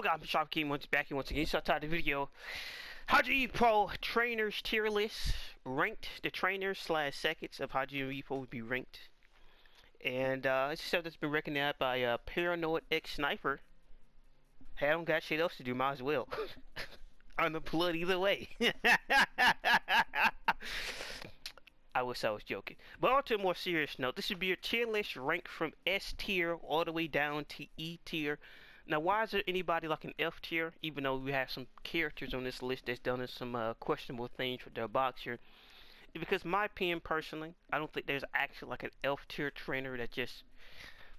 Hello guys, I'm Shopkeep back here once again. So I titled the video Hajime Pro Trainers Tier List Ranked. The trainers slash seconds of Hajime Pro would be ranked. And it's stuff that's been recognized by Paranoid X Sniper. Hey, I don't got shit else to do, might as well. I'm unemployed either way. I wish I was joking. But on to a more serious note, this would be a tier list ranked from S tier all the way down to E tier. Now, why is there anybody like an F tier, even though we have some characters on this list that's done some questionable things with their boxer? Because my opinion, personally, I don't think there's actually like an F tier trainer that just,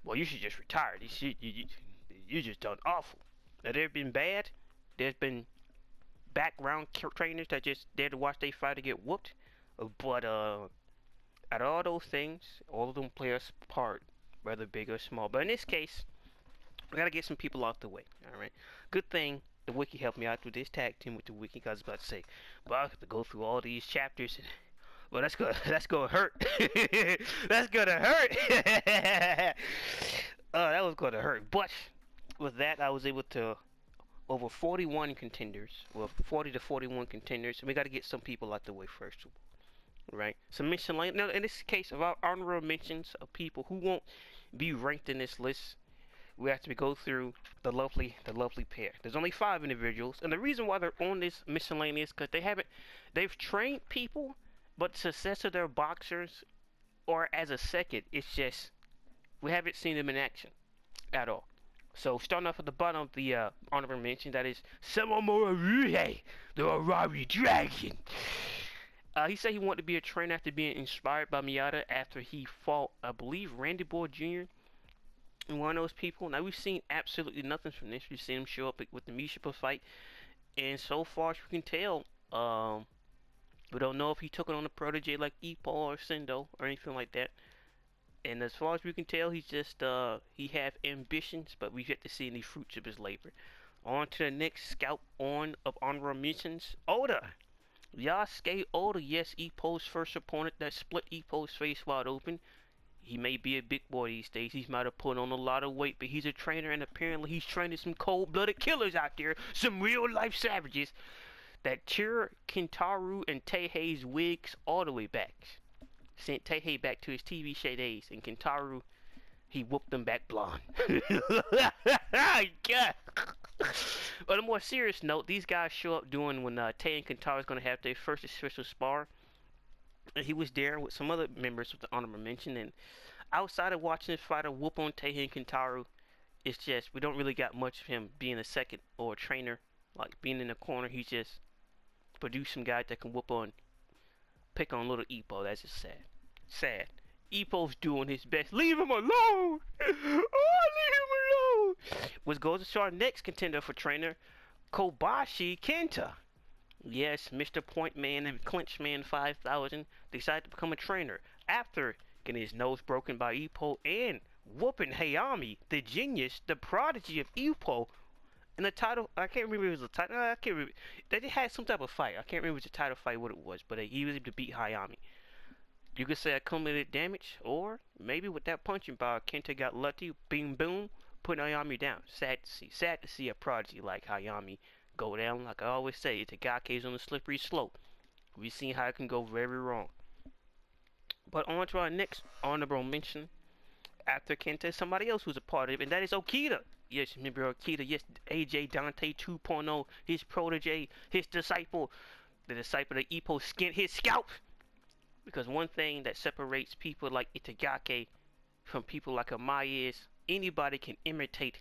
well, you should just retire. You just done awful. Now, they've been bad. There's been background trainers that just there to watch they fighter get whooped. But out of all those things, all of them play a part, whether big or small. But in this case, I gotta get some people out the way. Alright. Good thing the wiki helped me out with this tag team with the wiki, because I was about to say, well, I have to go through all these chapters and, well, that's gonna hurt. That's gonna hurt. That was gonna hurt. But with that, I was able to over 41 contenders. Well, 40 to 41 contenders. And we gotta get some people out the way first of all. Right? So miscellaneous. Now, in this case, of our honorable mentions of people who won't be ranked in this list, we have to go through the lovely pair. There's only 5 individuals, and the reason why they're on this miscellaneous because they've trained people, but success of their boxers or as a second, it's just we haven't seen them in action at all. So starting off at the bottom of the honorable mention, that is Samamura, the Arari Dragon. He said he wanted to be a trainer after being inspired by Miyata after he fought, I believe, Randy Boy Jr. and one of those people. Now, we've seen absolutely nothing from this. We've seen him show up with the Mishipa fight, and so far as we can tell, we don't know if he took it on a protege like Ippo or Sendo or anything like that. And as far as we can tell, he's just he have ambitions, but we've yet to see any fruits of his labor. On to the next scout on of honorable mentions, Oda. Yasuke Oda, yes, Ippo's first opponent that split Ippo's face wide open. He may be a big boy these days. He might have put on a lot of weight, but he's a trainer, and apparently he's training some cold-blooded killers out there, some real-life savages that cheer Kentaro and Teihei's wigs all the way back. Sent Teihei back to his TV show days, and Kentaro, he whooped them back blonde. God. On a more serious note, these guys show up doing when Tei and Kentaro is going to have their first official spar. And he was there with some other members of the honorable mention, and outside of watching this fighter whoop on Teihei and Kentaro, it's just we don't really got much of him being a second or a trainer, like being in the corner. He's just produced some guy that can whoop on, pick on little Ippo. That's just sad. Sad. Ippo's doing his best. Leave him alone! Oh, leave him alone! Which goes to show our next contender for trainer, Kobashi Kenta. Yes, Mr. Point Man and Clinch Man 5000 decided to become a trainer after getting his nose broken by Ippo and whooping Hayami, the genius, the prodigy of Ippo. And the title, I can't remember if it was a title, I can't remember. They had some type of fight. I can't remember if it was a title fight, what it was, but he was able to beat Hayami. You could say accumulated damage, or maybe with that punching power, Kenta got lucky, boom, boom, putting Hayami down. Sad to see. Sad to see a prodigy like Hayami go down. Like I always say, Itagake's on the slippery slope. We've seen how it can go very wrong. But on to our next honorable mention. After Kenta, somebody else who's a part of it, and that is Okita. Yes, remember Okita, yes, AJ Dante 2.0, his protege, his disciple, the disciple that Ippo skinned his scalp. Because one thing that separates people like Itagaki from people like Amaya is anybody can imitate,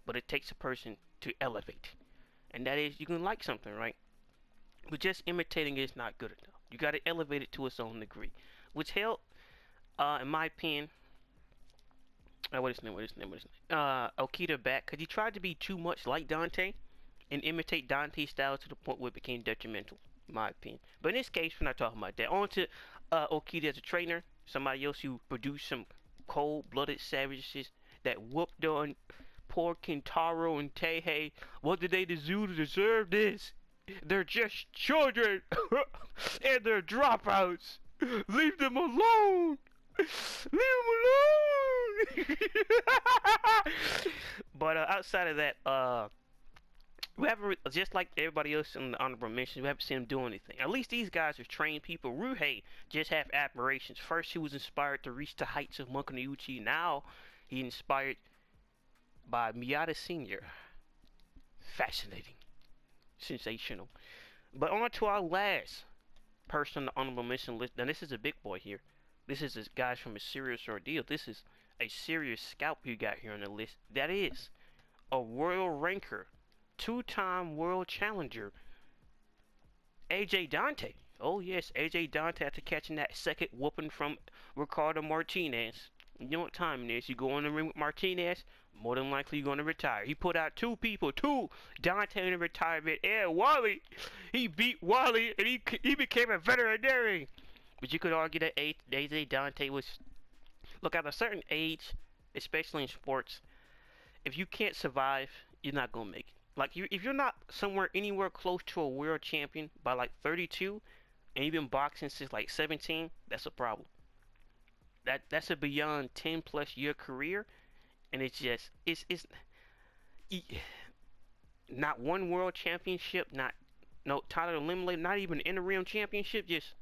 but it takes a person to elevate. And that is, you can like something, right? But just imitating is not good enough. You got to elevate it to its own degree. Which held, in my opinion, what is his name? Okita back, because he tried to be too much like Dante and imitate Dante's style to the point where it became detrimental, in my opinion. But in this case, we're not talking about that. On to Okita as a trainer, somebody else who produced some cold-blooded savages that whooped on poor Kentaro and Teihei. What did they do to deserve this? They're just children, and they're dropouts. Leave them alone. Leave them alone. But outside of that, We haven't, just like everybody else in the honorable mentions, we haven't seen him do anything. At least these guys are trained people. Ruhei just have admirations. First, he was inspired to reach the heights of Monk no Uchi. Now, he inspired by Miyata Senior. Fascinating, sensational. But on to our last person on the honorable mention list. Now, this is a big boy here. This is a guy from a serious ordeal. This is a serious scalp you got here on the list. That is a world ranker, two-time world challenger, AJ Dante. Oh yes, AJ Dante after catching that second whooping from Ricardo Martinez. You know what time it is. You go in the ring with Martinez, more than likely you're going to retire. He put out two people, Dante in the retirement, and Wally. He beat Wally, and he became a veterinarian. But you could argue that AJ Dante was, look, at a certain age, especially in sports, if you can't survive, you're not going to make it. Like, if you're not somewhere anywhere close to a world champion by like 32, and you've been boxing since like 17, that's a problem. That's a beyond 10 plus year career, and it's just it's not one world championship, not no title eliminated, not even interim championship. Just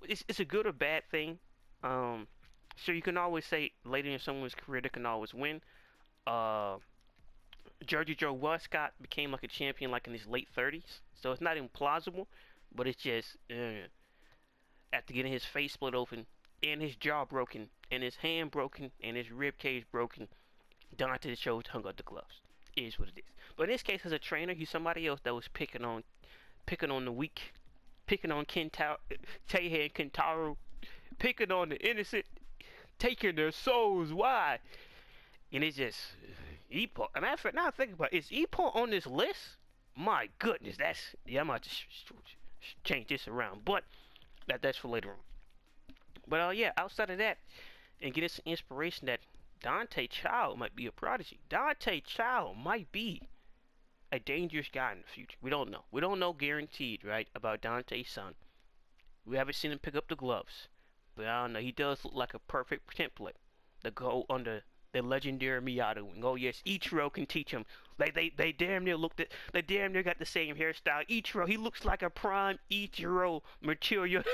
it's a good or bad thing. So you can always say later in someone's career they can always win. Uh, Jersey Joe Westcott became like a champion like in his late 30s, so it's not implausible, but it's just after getting his face split open and his jaw broken and his hand broken and his rib cage broken, Dante chose to hung up the gloves. It is what it is. But in this case, as a trainer, he's somebody else that was picking on the weak, picking on Teihei and Kentaro, picking on the innocent, taking their souls. Why? And it's just Ippo. And matter of fact, now I think about it, is Ippo on this list? My goodness, I might just change this around. But that's for later on. But yeah, outside of that, and get us some inspiration that Dante Child might be a prodigy. Dante Child might be a dangerous guy in the future. We don't know. We don't know guaranteed, right, about Dante's son. We haven't seen him pick up the gloves. But I don't know. He does look like a perfect template to go under the legendary Miyata wing. Oh yes, Ichiro can teach him. They damn near they damn near got the same hairstyle. Ichiro, he looks like a prime Ichiro material.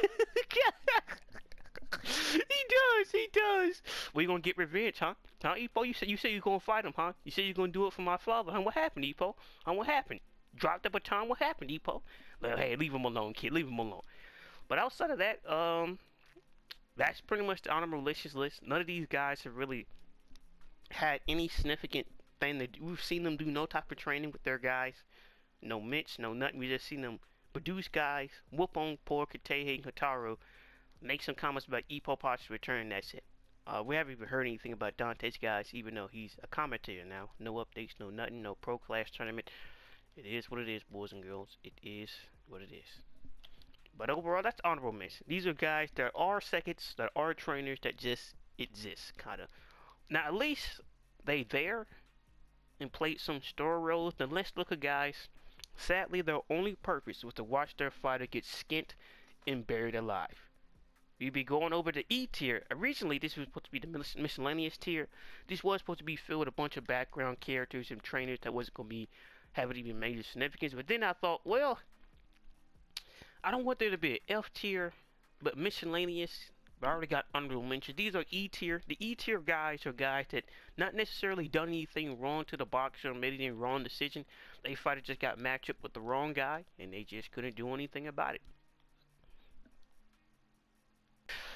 He does. We gonna get revenge, huh? Huh, Ippo? You say you're gonna fight him, huh? You say you're gonna do it for my father, huh? What happened, Ippo? Huh? What happened? Dropped the baton? What happened, Ippo? Well, hey, leave him alone, kid. Leave him alone. But outside of that, that's pretty much the honorable mentions list. None of these guys have really had any significant thing that we've seen them do. No type of training with their guys. No mitts, no nothing. We just seen them produce guys, whoop on poor Teihei and Kotaro, make some comments about Ippo Potts' return. That's it. We haven't even heard anything about Dante's guys, even though he's a commentator now. No updates, no nothing, no pro class tournament. It is what it is, boys and girls. It is what it is. But overall, that's honorable mention. These are guys that are seconds, that are trainers that just exist, kind of. Now, at least they there and played some story roles. The Let's Look at guys, sadly, their only purpose was to watch their fighter get skinned and buried alive. You'd be going over the E tier. Originally, this was supposed to be the miscellaneous tier. This was supposed to be filled with a bunch of background characters and trainers that wasn't going to be having even major significance. But then I thought, well, I don't want there to be an F tier, but miscellaneous. I already got honorable mentions. These are E tier. The E tier guys are guys that not necessarily done anything wrong to the boxer or made any wrong decision. They fighter just got matched up with the wrong guy, and they just couldn't do anything about it.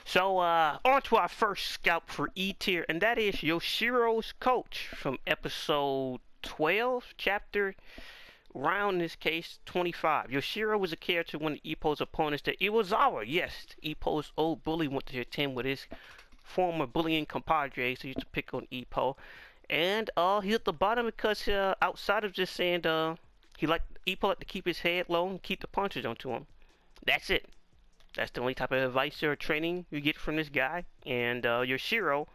So, on to our first scalp for E tier, and that is Yoshiro's coach from episode 12, chapter, round in this case, 25. Yoshiro was a character when Ippo's opponents that Iwazawa, yes, Ippo's old bully, went to attend with his former bullying compadres who used to pick on Ippo. And, he hit the bottom because, outside of just saying, Ippo liked to keep his head low and keep the punches onto him. That's it. That's the only type of advice or training you get from this guy. And Yoshiro,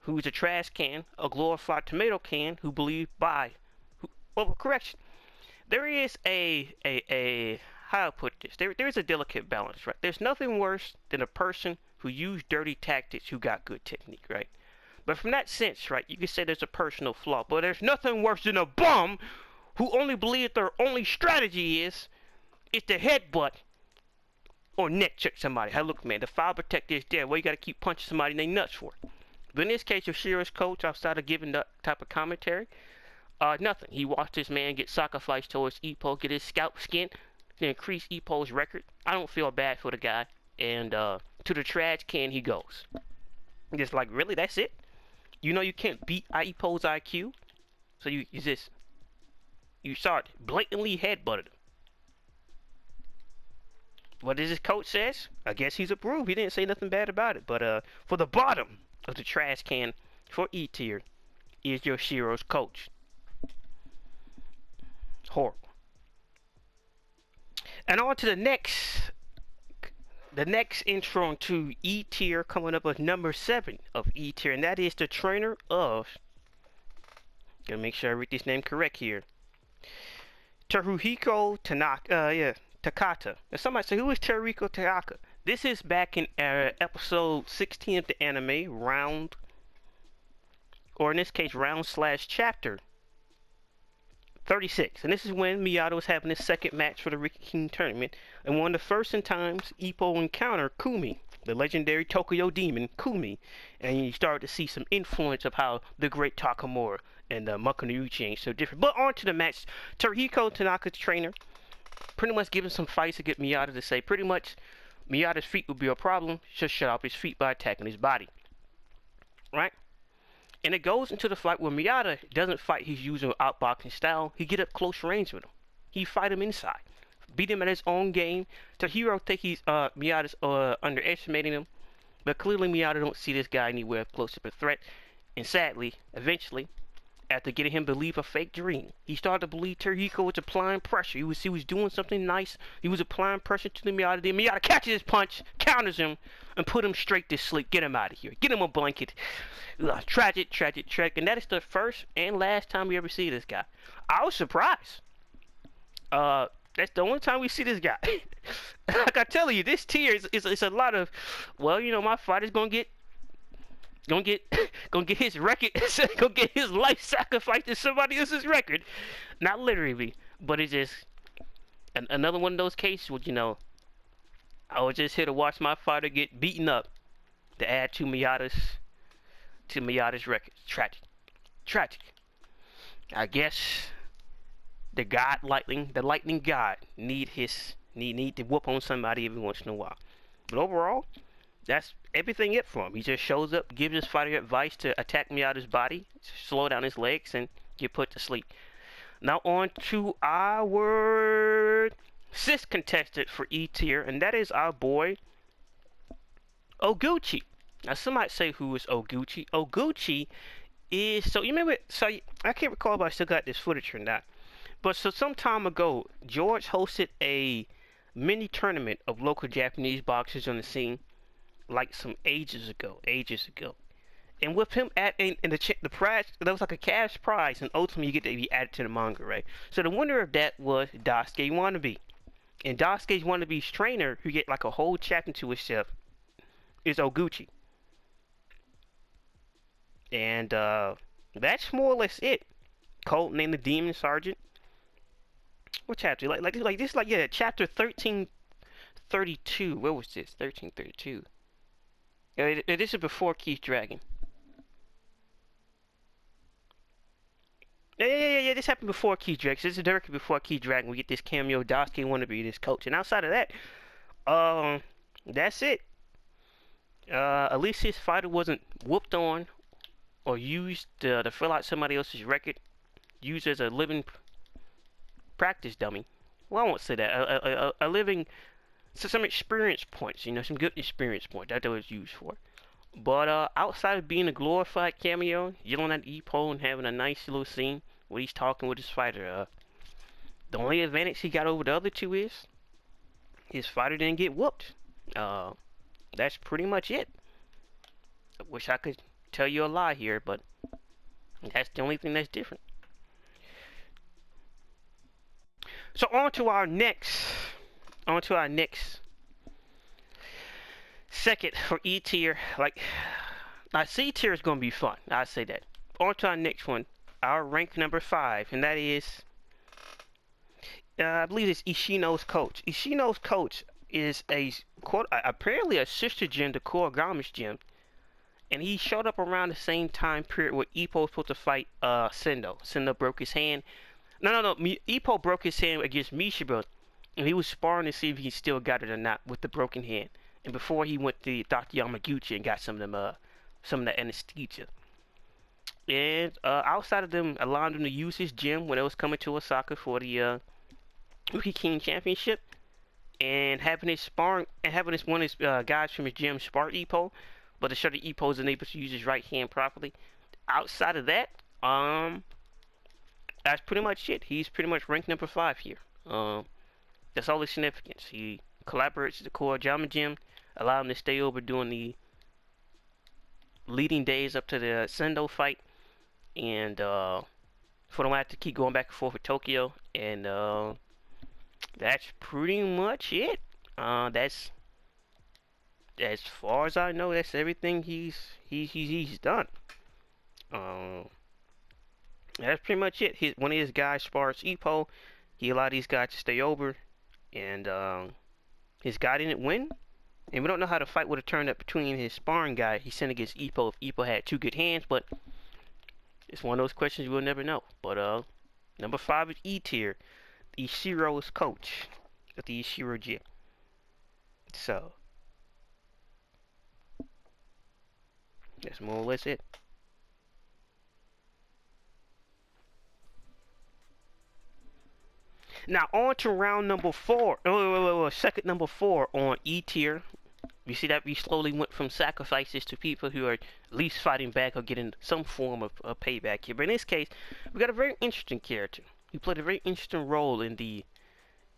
who's a trash can, a glorified tomato can, who believed by... well, correction. There is how I put this? There is a delicate balance, right? There's nothing worse than a person who used dirty tactics who got good technique, right? But from that sense, right, you can say there's a personal flaw. But there's nothing worse than a bum who only believe their only strategy is to headbutt or neck check somebody. Hey, look, man, the fire protector is there. Well, you got to keep punching somebody in their nuts for it. But in this case, Yoshiro's coach, outside of giving that type of commentary, nothing. He watched this man get sacrificed towards Ippo, get his scalp skinned to increase Ippo's record. I don't feel bad for the guy. And to the trash can he goes. Just like, really, that's it? You know you can't beat Ippo's IQ? So you start blatantly headbutted him. What does his coach says? I guess he's approved. He didn't say nothing bad about it. But for the bottom of the trash can for E tier is Yoshiro's coach. Horrible. And on to the next intro to E tier, coming up with number 7 of E tier, and that is the trainer of, gotta make sure I read this name correct here, Teruhiko Takata. Now somebody say, who is Teruhiko Takata? This is back in episode 16 of the anime, round / chapter 36. And this is when Miyato was having his second match for the Riki King tournament. And one of the first times Ippo encountered Kumi, the legendary Tokyo demon Kumi. And you started to see some influence of how the great Takamura and Makunouchi ain't so different. But on to the match. Teruhiko Tanaka's trainer pretty much giving some fights to get Miyato to say pretty much Miyato's feet would be a problem. Just shut off his feet by attacking his body. Right? And it goes into the fight where Miyato doesn't fight his usual outboxing style. He get up close range with him. He fight him inside. Beat him at his own game. Tohiro think Miyato's underestimating him. But clearly Miyato don't see this guy anywhere close to a threat. And sadly, eventually, after getting him to believe a fake dream, he started to believe Teruhiko was applying pressure. He was doing something nice. He was applying pressure to the Miyato. Then Miyato catches his punch, counters him, and put him straight to sleep. Get him out of here. Get him a blanket. Ugh, tragic. And that is the first and last time we ever see this guy. I was surprised. That's the only time we see this guy. Like I tell you, this tier is a lot of, well, you know, my fighter's gonna get his record, gonna get his life sacrificed to somebody else's record. Not literally, but it's just another one of those cases where, you know, I was just here to watch my fighter get beaten up to add to Miyato's record. Tragic. I guess the lightning god need to whoop on somebody every once in a while. But overall, that's everything it for him. He just shows up, gives his fighter advice to attack Miyato's body, slow down his legs, and get put to sleep. Now on to our 6th contestant for E tier, and that is our boy Oguchi. Now some might say, who is Oguchi? Oguchi is, so you remember, so I can't recall if I still got this footage or not, but so some time ago, George hosted a mini tournament of local Japanese boxers on the scene, like some ages ago. And with him in the prize, there was like a cash prize, and ultimately you get to be added to the manga, right? So the winner of that was Daisuke Wannabe. And Daisuke Wannabe's trainer, who get like a whole chapter to himself, is Oguchi. And that's more or less it. Code named the Demon Sergeant. What chapter? Like this, like, yeah, chapter 1332. Where was this? 1332. This is before Keith Dragon. Yeah. This happened before Keith Dragon. So this is directly before Keith Dragon. We get this cameo. Daisuke Wannabe, this coach. And outside of that, that's it. At least his fighter wasn't whooped on or used to fill out somebody else's record. Used as a living practice dummy. Well, I won't say that. A living, so some experience points, you know, some good experience points that was used for. But outside of being a glorified cameo, yelling at Ippo and having a nice little scene where he's talking with his fighter, the only advantage he got over the other two is his fighter didn't get whooped. That's pretty much it. I wish I could tell you a lie here, but that's the only thing that's different. So on to our next second for E tier. Like, now C tier is gonna be fun. I say that. On to our next one, our rank number 5, and that is I believe it's Ishino's coach. Ishino's coach is a quote apparently a sister gym to Kurogama's gym, and he showed up around the same time period where Ippo was supposed to fight Sendo. Sendo broke his hand. No. Ippo broke his hand against Mishima, and he was sparring to see if he still got it or not with the broken hand. And before he went to Dr. Yamaguchi and got some of the anesthesia. And outside of them allowing him to use his gym when it was coming to Osaka for the Rookie King Championship, and having his sparring and having his one of his guys from his gym spar Ippo, but to show that Ippo is unable to use his right hand properly. Outside of that, that's pretty much it. He's pretty much ranked number 5 here. That's all his significance. He collaborates with the Kurogama gym, allow him to stay over during the leading days up to the Sendo fight, and for them to have to keep going back and forth with Tokyo, and that's pretty much it. That's as far as I know. That's everything he's done. That's pretty much it. One of his guys spars Ippo. He allowed these guys to stay over, and his guy didn't win. And we don't know how the fight would have turned up between his sparring guy he sent against Ippo if Ippo had 2 good hands, but it's one of those questions we'll never know. But number 5 is E tier, Ishiro's coach at the Ishiro gym. So that's more or less it. Now on to round number 4. Second number 4 on E tier. You see that we slowly went from sacrifices to people who are at least fighting back or getting some form of payback here. But in this case, we got a very interesting character. He played a very interesting role in the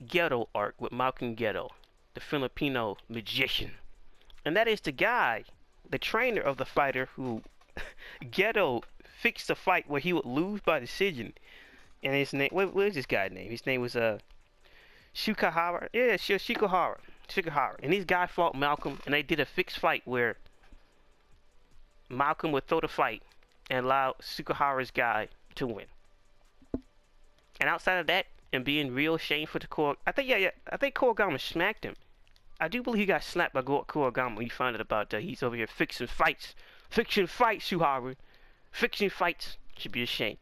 Ghetto arc with Malcolm Ghetto, the Filipino magician. And that is the guy, the trainer of the fighter who Ghetto fixed the fight where he would lose by decision. And his name, what is this guy's name? His name was Shikahara. Yeah, Shikahara. And these guys fought Malcolm, and they did a fixed fight where Malcolm would throw the fight and allow Shikahara's guy to win. And outside of that, and being real shame for the I think Kurogama smacked him. I do believe he got slapped by Kurogama when he found out about that. He's over here fixing fights. Fixing fights, Suharu. Fixing fights. Should be a shame.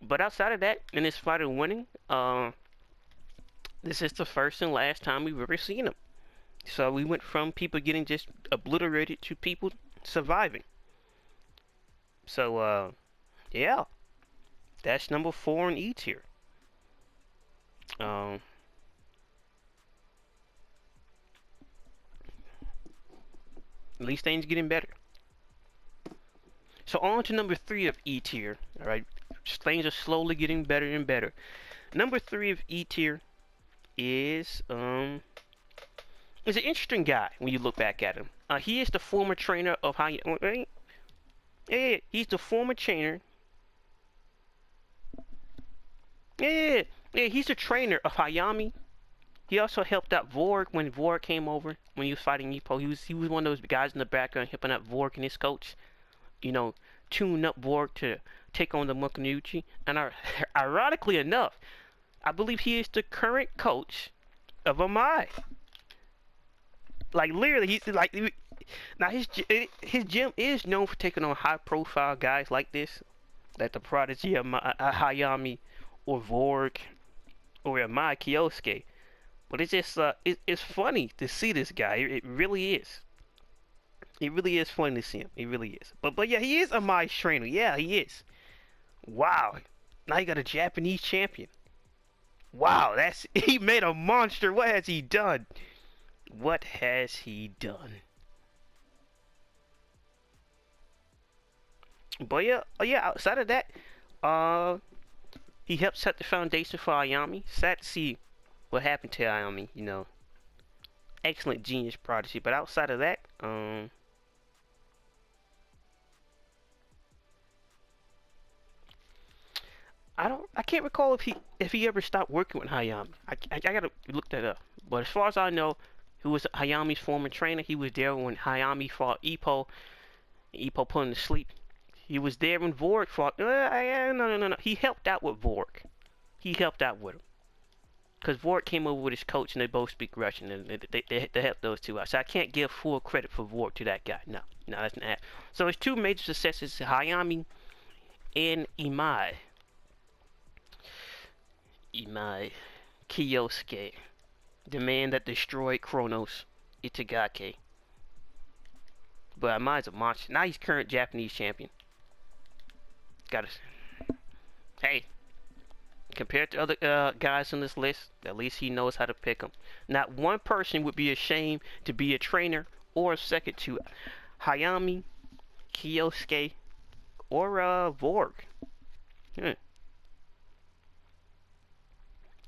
But outside of that, in this fighter winning, this is the first and last time we've ever seen him. So we went from people getting just obliterated to people surviving. So, yeah. That's number 4 in E tier. At least things getting better. So on to number 3 of E tier. Alright. Things are slowly getting better and better. Number 3 of E tier is an interesting guy when you look back at him. He is the former trainer of Hayami. Yeah, he's the former trainer. Yeah, he's the trainer of Hayami. He also helped out Vorg when Vorg came over when he was fighting Ippo. He was one of those guys in the background helping out Vorg and his coach. You know, tune up Vorg to take on the Mokunuchi. And ironically enough, I believe he is the current coach of Amai. Like literally, he's like now his gym is known for taking on high-profile guys like this, like the Prodigy of Hayami or Vorg or Amai Kyosuke. But it's just it's funny to see this guy. It really is. It really is funny to see him. It really is. But yeah, he is Amai's trainer. Yeah, he is. Wow. Now you got a Japanese champion. Wow, he made a monster. What has he done? What has he done? But yeah, outside of that, he helped set the foundation for Ayami. Sad to see what happened to Ayami, you know. Excellent genius prodigy, but outside of that, I can't recall if he ever stopped working with Hayami. I gotta look that up. But as far as I know, he was Hayami's former trainer. He was there when Hayami fought Ippo. Ippo put him to sleep. He was there when Vorg fought. No. He helped out with Vorg. He helped out with him. because Vought came over with his coach and they both speak Russian and they helped those two out. So I can't give full credit for Vought to that guy. No, no, that's not. So his two major successes, Hayami and Imai Kiyosuke, the man that destroyed Kronos Itagaki. But Imai's a monster. Now he's current Japanese champion. Got to. Hey, compared to other guys on this list, at least he knows how to pick them. Not one person would be ashamed to be a trainer or a second to Hayami, Kiyosuke, or Vorg.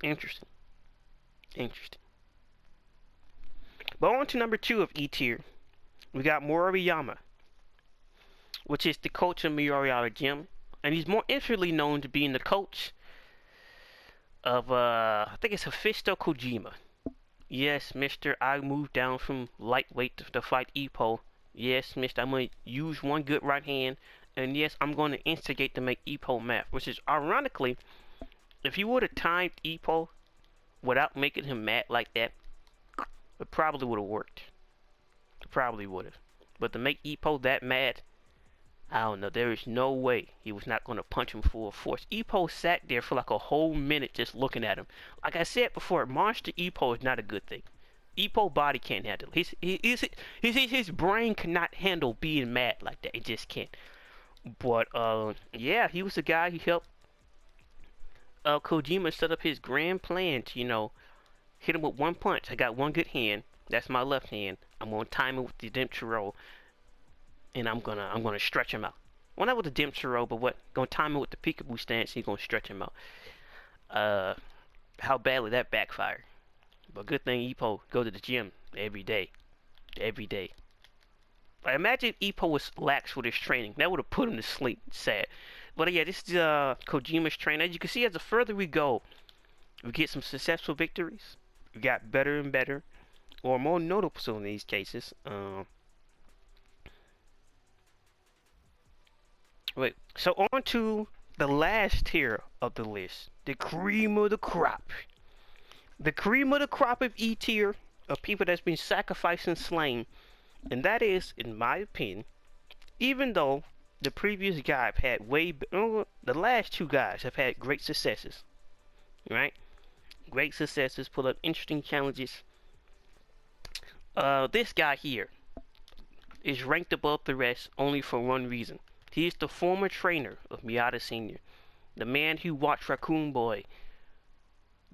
Interesting. Interesting. But on to number 2 of E tier. We got Moriyama, which is the coach of Moriyama Gym. And he's more infamously known to being the coach of, I think it's Hephaestus Kojima. Yes, mister, I moved down from lightweight to fight Ippo. Yes, mister, I'm going to use one good right hand. And yes, I'm going to instigate to make Ippo mad. Which is, ironically, if you would have timed Ippo without making him mad like that, it probably would have worked. It probably would have. But to make Ippo that mad, I don't know. There is no way he was not going to punch him full force. Ippo sat there for like a whole minute just looking at him. Like I said before, Monster Ippo is not a good thing. Ippo body can't handle it. His brain cannot handle being mad like that. It just can't. But, yeah, he was the guy who helped Kojima set up his grand plan to, you know, hit him with one punch. I got one good hand. That's my left hand. I'm going to time it with the Dempsey, and I'm gonna stretch him out. Well, not with the Dempsey, but what? Gonna time it with the peekaboo stance. He's gonna stretch him out. How badly that backfired. But good thing Ippo go to the gym every day. Every day. Like, imagine if Ippo was lax with his training. That would have put him to sleep. Sad. But yeah, this is Kojima's training. As you can see, as the further we go, we get some successful victories. We got better and better, or more notable in these cases. Wait, so on to the last tier of the list, the cream of the crop. The cream of the crop of E tier of people that's been sacrificed and slain, and that is, in my opinion, even though the previous guy have had the last two guys have had great successes, right? Great successes, put up interesting challenges. This guy here is ranked above the rest only for one reason. He is the former trainer of Miyata Sr., the man who watched Raccoon Boy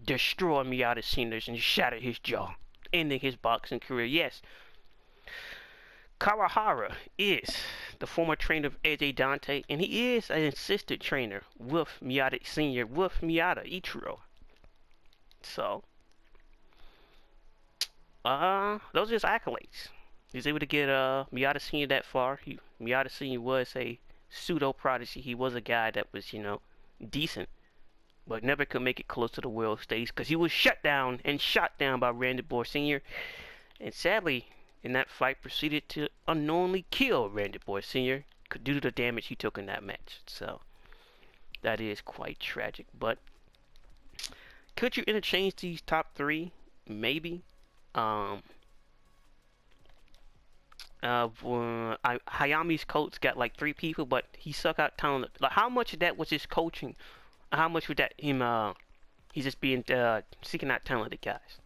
destroy Miyata Sr. and shatter his jaw, ending his boxing career. Yes, Kawahara is the former trainer of AJ Dante, and he is an assistant trainer with Miyata Sr., with Miyata Ichiro. So, those are his accolades. He was able to get Miyata Sr. that far. Miyata Sr. was a pseudo prodigy. He was a guy that was, you know, decent, but never could make it close to the world stage because he was shut down and shot down by Randy Boy Sr. And sadly, in that fight, proceeded to unknowingly kill Randy Boy Sr. due to the damage he took in that match. So that is quite tragic. But could you interchange these top three? Maybe. Hayami's coach got like 3 people, but he suck out talent. Like, how much of that was his coaching? How much was that him? He's just being seeking out talented guys.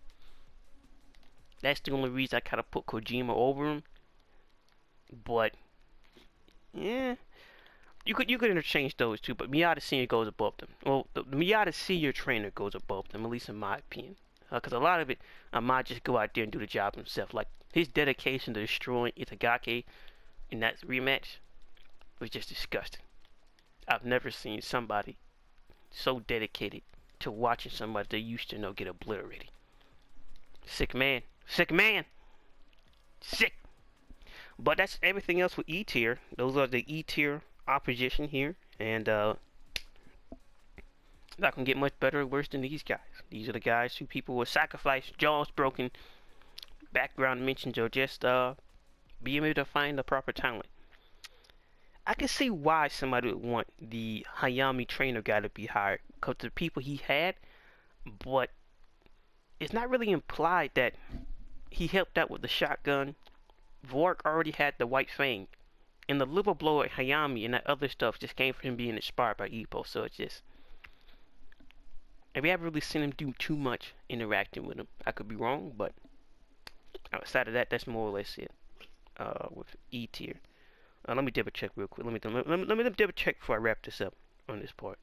That's the only reason I kind of put Kojima over him. But yeah, you could interchange those two. But Miyata Senior goes above them. Well, the Miyata Senior trainer goes above them, at least in my opinion. Because a lot of it, I might just go out there and do the job himself. Like, his dedication to destroying Itagaki in that rematch was just disgusting. I've never seen somebody so dedicated to watching somebody they used to know get obliterated. Sick man. Sick man. Sick. But that's everything else with E tier. Those are the E tier opposition here. And not gonna get much better or worse than these guys. These are the guys who people will sacrifice, jaws broken, background mentions, or just being able to find the proper talent. I can see why somebody would want the Hayami trainer guy to be hired, because the people he had, but it's not really implied that he helped out with the shotgun. Vork already had the White Fang. And the liver blow at Hajime and that other stuff just came from him being inspired by Ippo. So it's just, and we haven't really seen him do too much interacting with him. I could be wrong, but outside of that, that's more or less it with E tier. Let me double check real quick. Let me double check before I wrap this up on this part.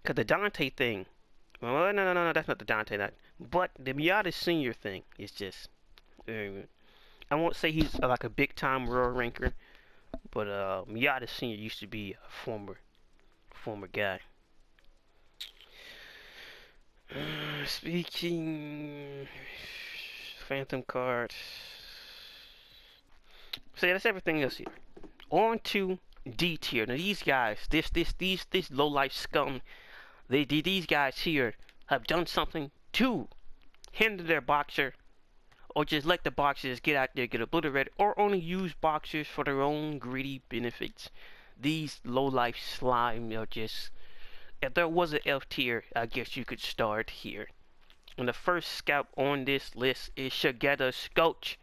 Cause the Dante thing, well, no, that's not the Dante that, but the Miata Senior thing is just, I won't say he's like a big time world ranker, but Miata Senior used to be a former guy. Speaking Phantom card. So yeah, that's everything else here. On to D tier. Now these guys, this low life scum, these guys here have done something to hinder their boxer, or just let the boxers get out there, get obliterated, or only use boxers for their own greedy benefits. These low life slime are just, if there was an F tier, I guess you could start here. And the first scalp on this list is Shigeta Scoach.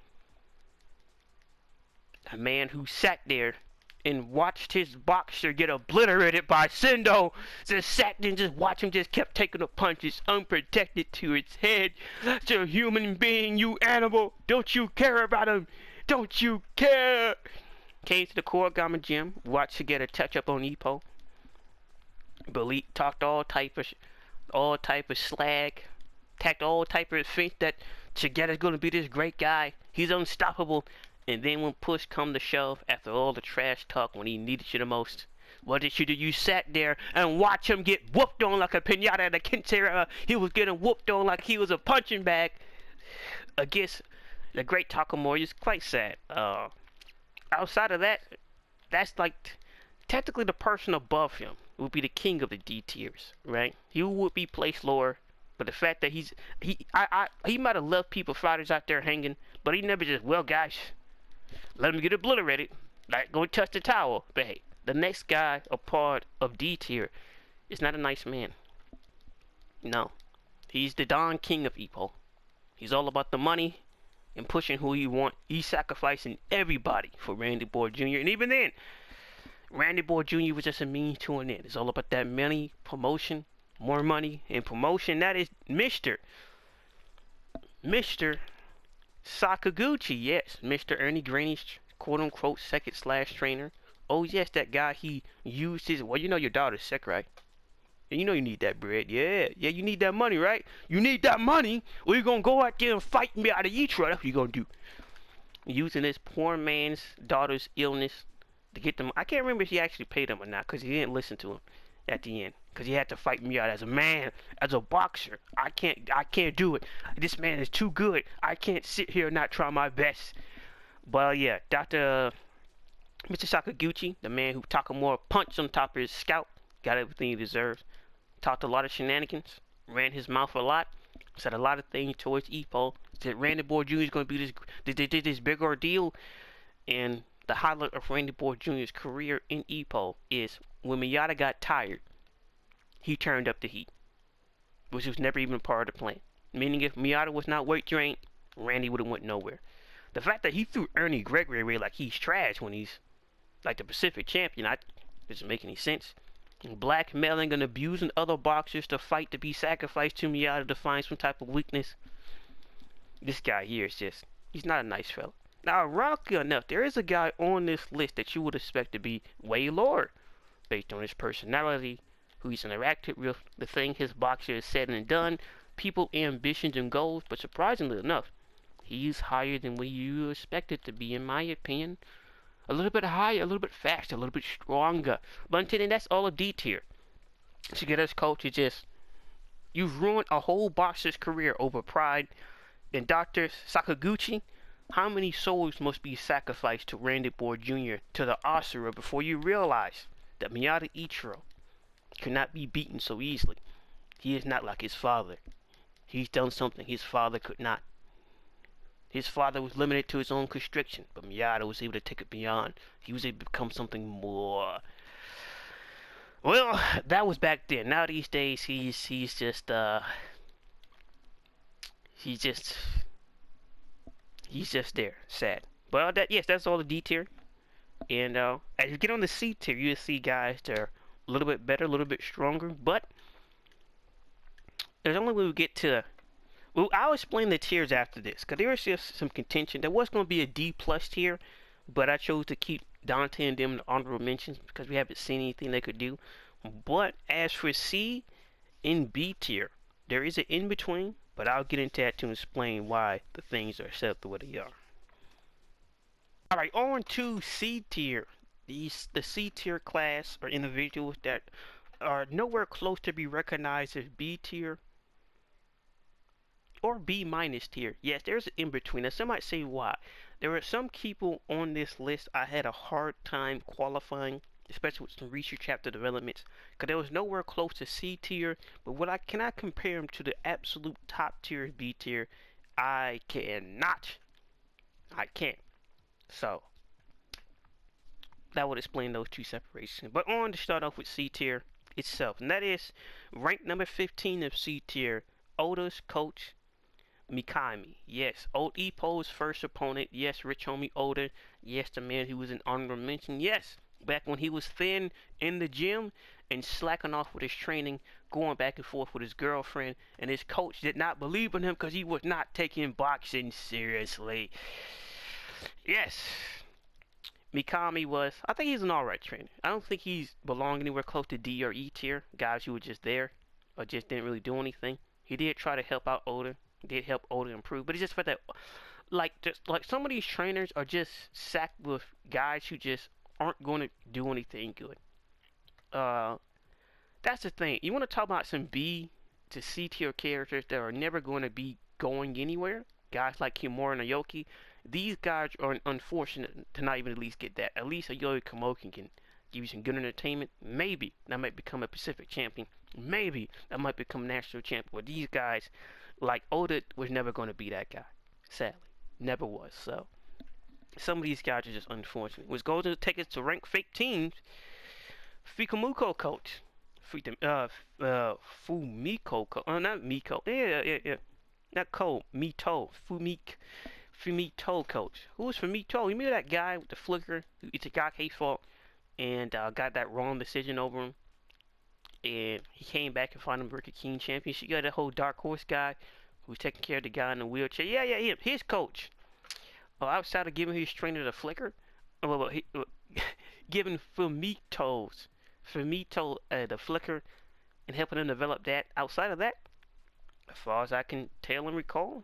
A man who sat there and watched his boxer get obliterated by Sendo. Just sat there and just watched him, just kept taking the punches unprotected to its head. That's a human being, you animal. Don't you care about him? Don't you care? Came to the Korigama gym, watched Shigeta touch up on Ippo. Bully talked all type of slag, tacked all type of offense that Shigeta's gonna be this great guy. He's unstoppable. And then when push come to shove, after all the trash talk when he needed you the most, what did you do? You sat there and watched him get whooped on like a pinata at a Kintera. He was getting whooped on like he was a punching bag against the great Takamori. It's quite sad. Outside of that, that's like technically the person above him would be the king of the D tiers, right? He would be placed lower, but the fact that he might have left people fighters out there hanging, but he never just, well guys, let him get obliterated, like go touch the towel. But hey, the next guy a part of D tier is not a nice man. No, he's the Don King of Ippo. He's all about the money and pushing who he want. He's sacrificing everybody for Randy Boy Jr. And even then, Randy Boy Jr. was just a means to an end. It's all about that money, promotion, more money, and promotion. That is Mr. Sakaguchi, yes. Mr. Ernie Graney's quote-unquote second/trainer. Oh, yes, that guy, he used his, well, you know your daughter's sick, right? And you know you need that bread. Yeah, you need that money, right? You need that money, or you're going to go out there and fight me out of Yitra. That's what you're going to do. Using this poor man's daughter's illness to get them. I can't remember if he actually paid him or not, because he didn't listen to him at the end. Because he had to fight me out as a man, as a boxer. I can't do it. This man is too good. I can't sit here and not try my best. But yeah, Mr. Sakaguchi, the man who Takamura punched on top of his scalp, got everything he deserves. Talked a lot of shenanigans, ran his mouth a lot, said a lot of things towards Ippo. Said Randy Boy Jr. is going to be this big ordeal. And the highlight of Randy Boy Jr.'s career in Ippo is when Miyata got tired, he turned up the heat, which was never even part of the plan. Meaning if Miyata was not weight drained, Randy would have went nowhere. The fact that he threw Ernie Gregory away like he's trash when he's like the Pacific champion, doesn't make any sense. Blackmailing and abusing other boxers to fight to be sacrificed to Miyata to find some type of weakness. This guy here is just, he's not a nice fella. Now, ironically enough, there is a guy on this list that you would expect to be way lower based on his personality, who he's interacted with, the thing his boxer has said and done, people, ambitions, and goals. But surprisingly enough, he's higher than what you expected to be, in my opinion. A little bit higher, a little bit faster, a little bit stronger. But until then, that's all a D tier. Shigeta's coach is just, you've ruined a whole boxer's career over pride. And Dr. Sakaguchi, how many souls must be sacrificed to Randy Boy Jr., to the Asura, before you realize that Miyata Ichiro could not be beaten so easily? He is not like his father. He's done something his father could not. His father was limited to his own constriction, but Miyata was able to take it beyond. He was able to become something more. Well, that was back then. Now these days, he's just he's just there. Sad. But that yes, that's all the D tier. And as you get on the C tier, you see guys that are a little bit better, a little bit stronger. But there's only when we get to. Well, I'll explain the tiers after this, because there was just some contention. There was going to be a D plus tier, but I chose to keep Dante and them in the honorable mentions because we haven't seen anything they could do. But as for C and B tier, there is an in between, but I'll get into that to explain why the things are set up the way they are. Alright, on to C tier. The C tier class are individuals that are nowhere close to be recognized as B tier or B minus tier. Yes, there's an in between. Now, some might say why. There are some people on this list I had a hard time qualifying, especially with some research chapter developments, because there was nowhere close to C tier. But what I cannot compare them to the absolute top tier B tier. I cannot. I can't. So that would explain those two separations. But on to start off with C tier itself, and that is ranked number 15 of C tier, Oda's coach Mikami. Yes, old Ippo's first opponent. Yes, Rich Homie Oda. Yes, the man who was an honorable mention. Yes, back when he was thin in the gym and slacking off with his training, going back and forth with his girlfriend, and his coach did not believe in him because he was not taking boxing seriously. Yes, Mikami was, I think he's an alright trainer. I don't think he's belong anywhere close to D or E tier, guys who were just there or just didn't really do anything. He did try to help out Oda, did help Oda improve, but it's just for that, just like some of these trainers are just sacked with guys who just aren't going to do anything good. That's the thing. You want to talk about some B to C tier characters that are never going to be going anywhere? Guys like Kimura and Aoki, these guys are unfortunate to not even at least get that. At least a Yoi Komoken can give you some good entertainment. Maybe that might become a Pacific champion. Maybe that might become national champion. But these guys, like Oda, was never going to be that guy. Sadly, never was. So some of these guys are just unfortunate. Which goes to take us to rank 15. Fumiko coach. Fumiko coach. Not Miko. Yeah. Not Ko. Mito. Fumito coach. Who was Fumito? You remember that guy with the flicker who Itagaki fought and got that wrong decision over him? And he came back and fought him Burger King championship. You got that whole Dark Horse guy who was taking care of the guy in the wheelchair. Yeah, him. His coach. Oh, outside of giving his trainer the flicker, giving Fumito the flicker and helping him develop that. Outside of that, as far as I can tell and recall,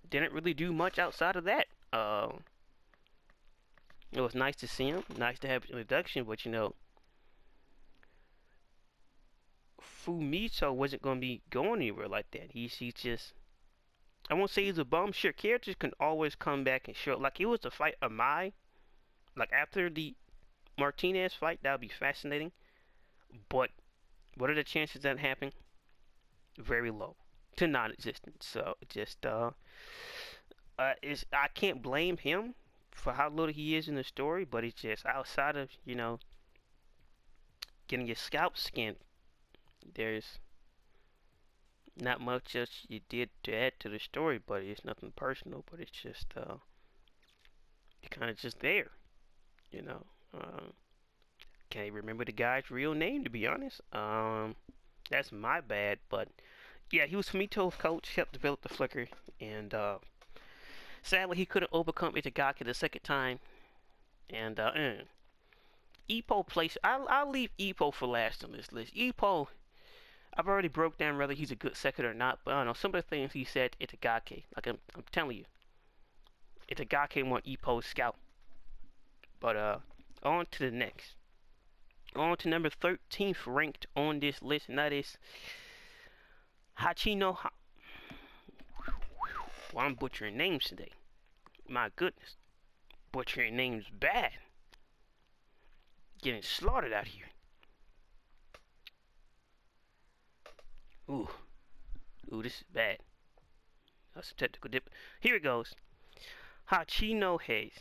didn't really do much outside of that. It was nice to see him, nice to have an introduction, but you know, Fumito wasn't going to be going anywhere like that. He's just, I won't say he's a bum. Sure, characters can always come back and show. Like, it was a fight of Mai. Like, after the Martinez fight, that would be fascinating. But what are the chances that happen? Very low to non-existent. So, just, I can't blame him for how little he is in the story, but it's just outside of, you know, getting your scalp skinned, there's not much else you did to add to the story, but it's nothing personal, but it's just, you're kind of just there, you know. Can't remember the guy's real name, to be honest. That's my bad, but yeah, he was Fumito's coach, helped develop the flicker, and, sadly, he couldn't overcome Itagaki the second time. And Ippo placed. I'll leave Ippo for last on this list. Ippo, I've already broke down whether he's a good second or not. But I don't know some of the things he said to Itagaki. Like I'm telling you, Itagaki want Ippo's scalp. But on to the next. On to number 13th ranked on this list, and that is Hachino. Well, I'm butchering names today. My goodness. Butchering names bad. Getting slaughtered out here. Ooh, this is bad. That's a technical dip. Here it goes. Hachino Hayes.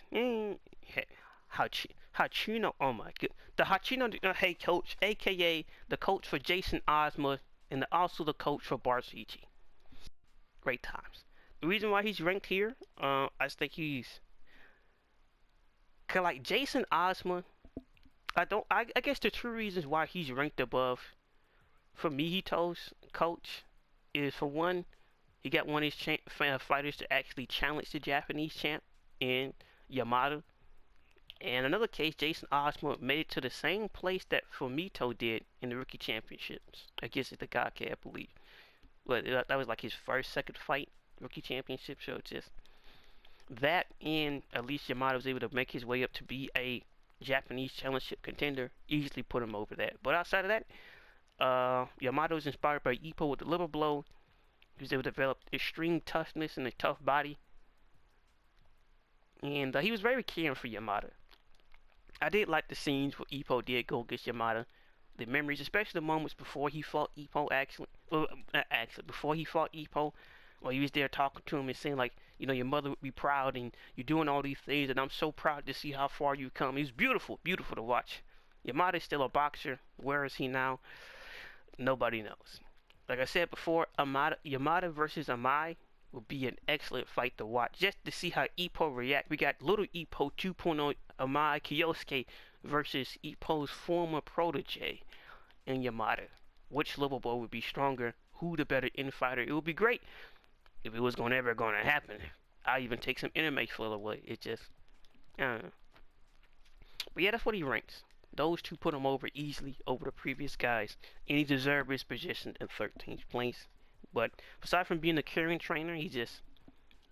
Hachino, oh my god. the Hachino head coach, aka the coach for Jason Ozma, and also the coach for Barsichi. Great times. The reason why he's ranked here, I think he's cause like Jason Ozma. I don't. I guess the true reasons why he's ranked above for Mihito's coach is for one, he got one of his fighters to actually challenge the Japanese champ in Yamada. And another case, Jason Osborne made it to the same place that Fumito did in the rookie championships against the Gake, I believe. But that was like his second fight, rookie championship. So it's just that, and at least Yamada was able to make his way up to be a Japanese championship contender, easily put him over that. But outside of that, Yamada was inspired by Ippo with the liver blow. He was able to develop extreme toughness and a tough body. And he was very caring for Yamada. I did like the scenes where Ippo did go against Yamada. The memories, especially the moments before he fought Ippo, before he fought Ippo, while he was there talking to him and saying, like, you know, your mother would be proud and you're doing all these things and I'm so proud to see how far you've come. It was beautiful, beautiful to watch. Yamada is still a boxer. Where is he now? Nobody knows. Like I said before, Yamada versus Amai will be an excellent fight to watch, just to see how Ippo react. We got little Ippo 2.0 Amai Kyosuke versus Ippo's former protege in Yamada. Which little boy would be stronger? Who the better infighter? It would be great if it was ever going to happen. I even take some anime filler away. It just, I don't know. But yeah, that's what he ranks. Those two put him over easily over the previous guys, and he deserved his position in 13th place. But aside from being a caring trainer, he's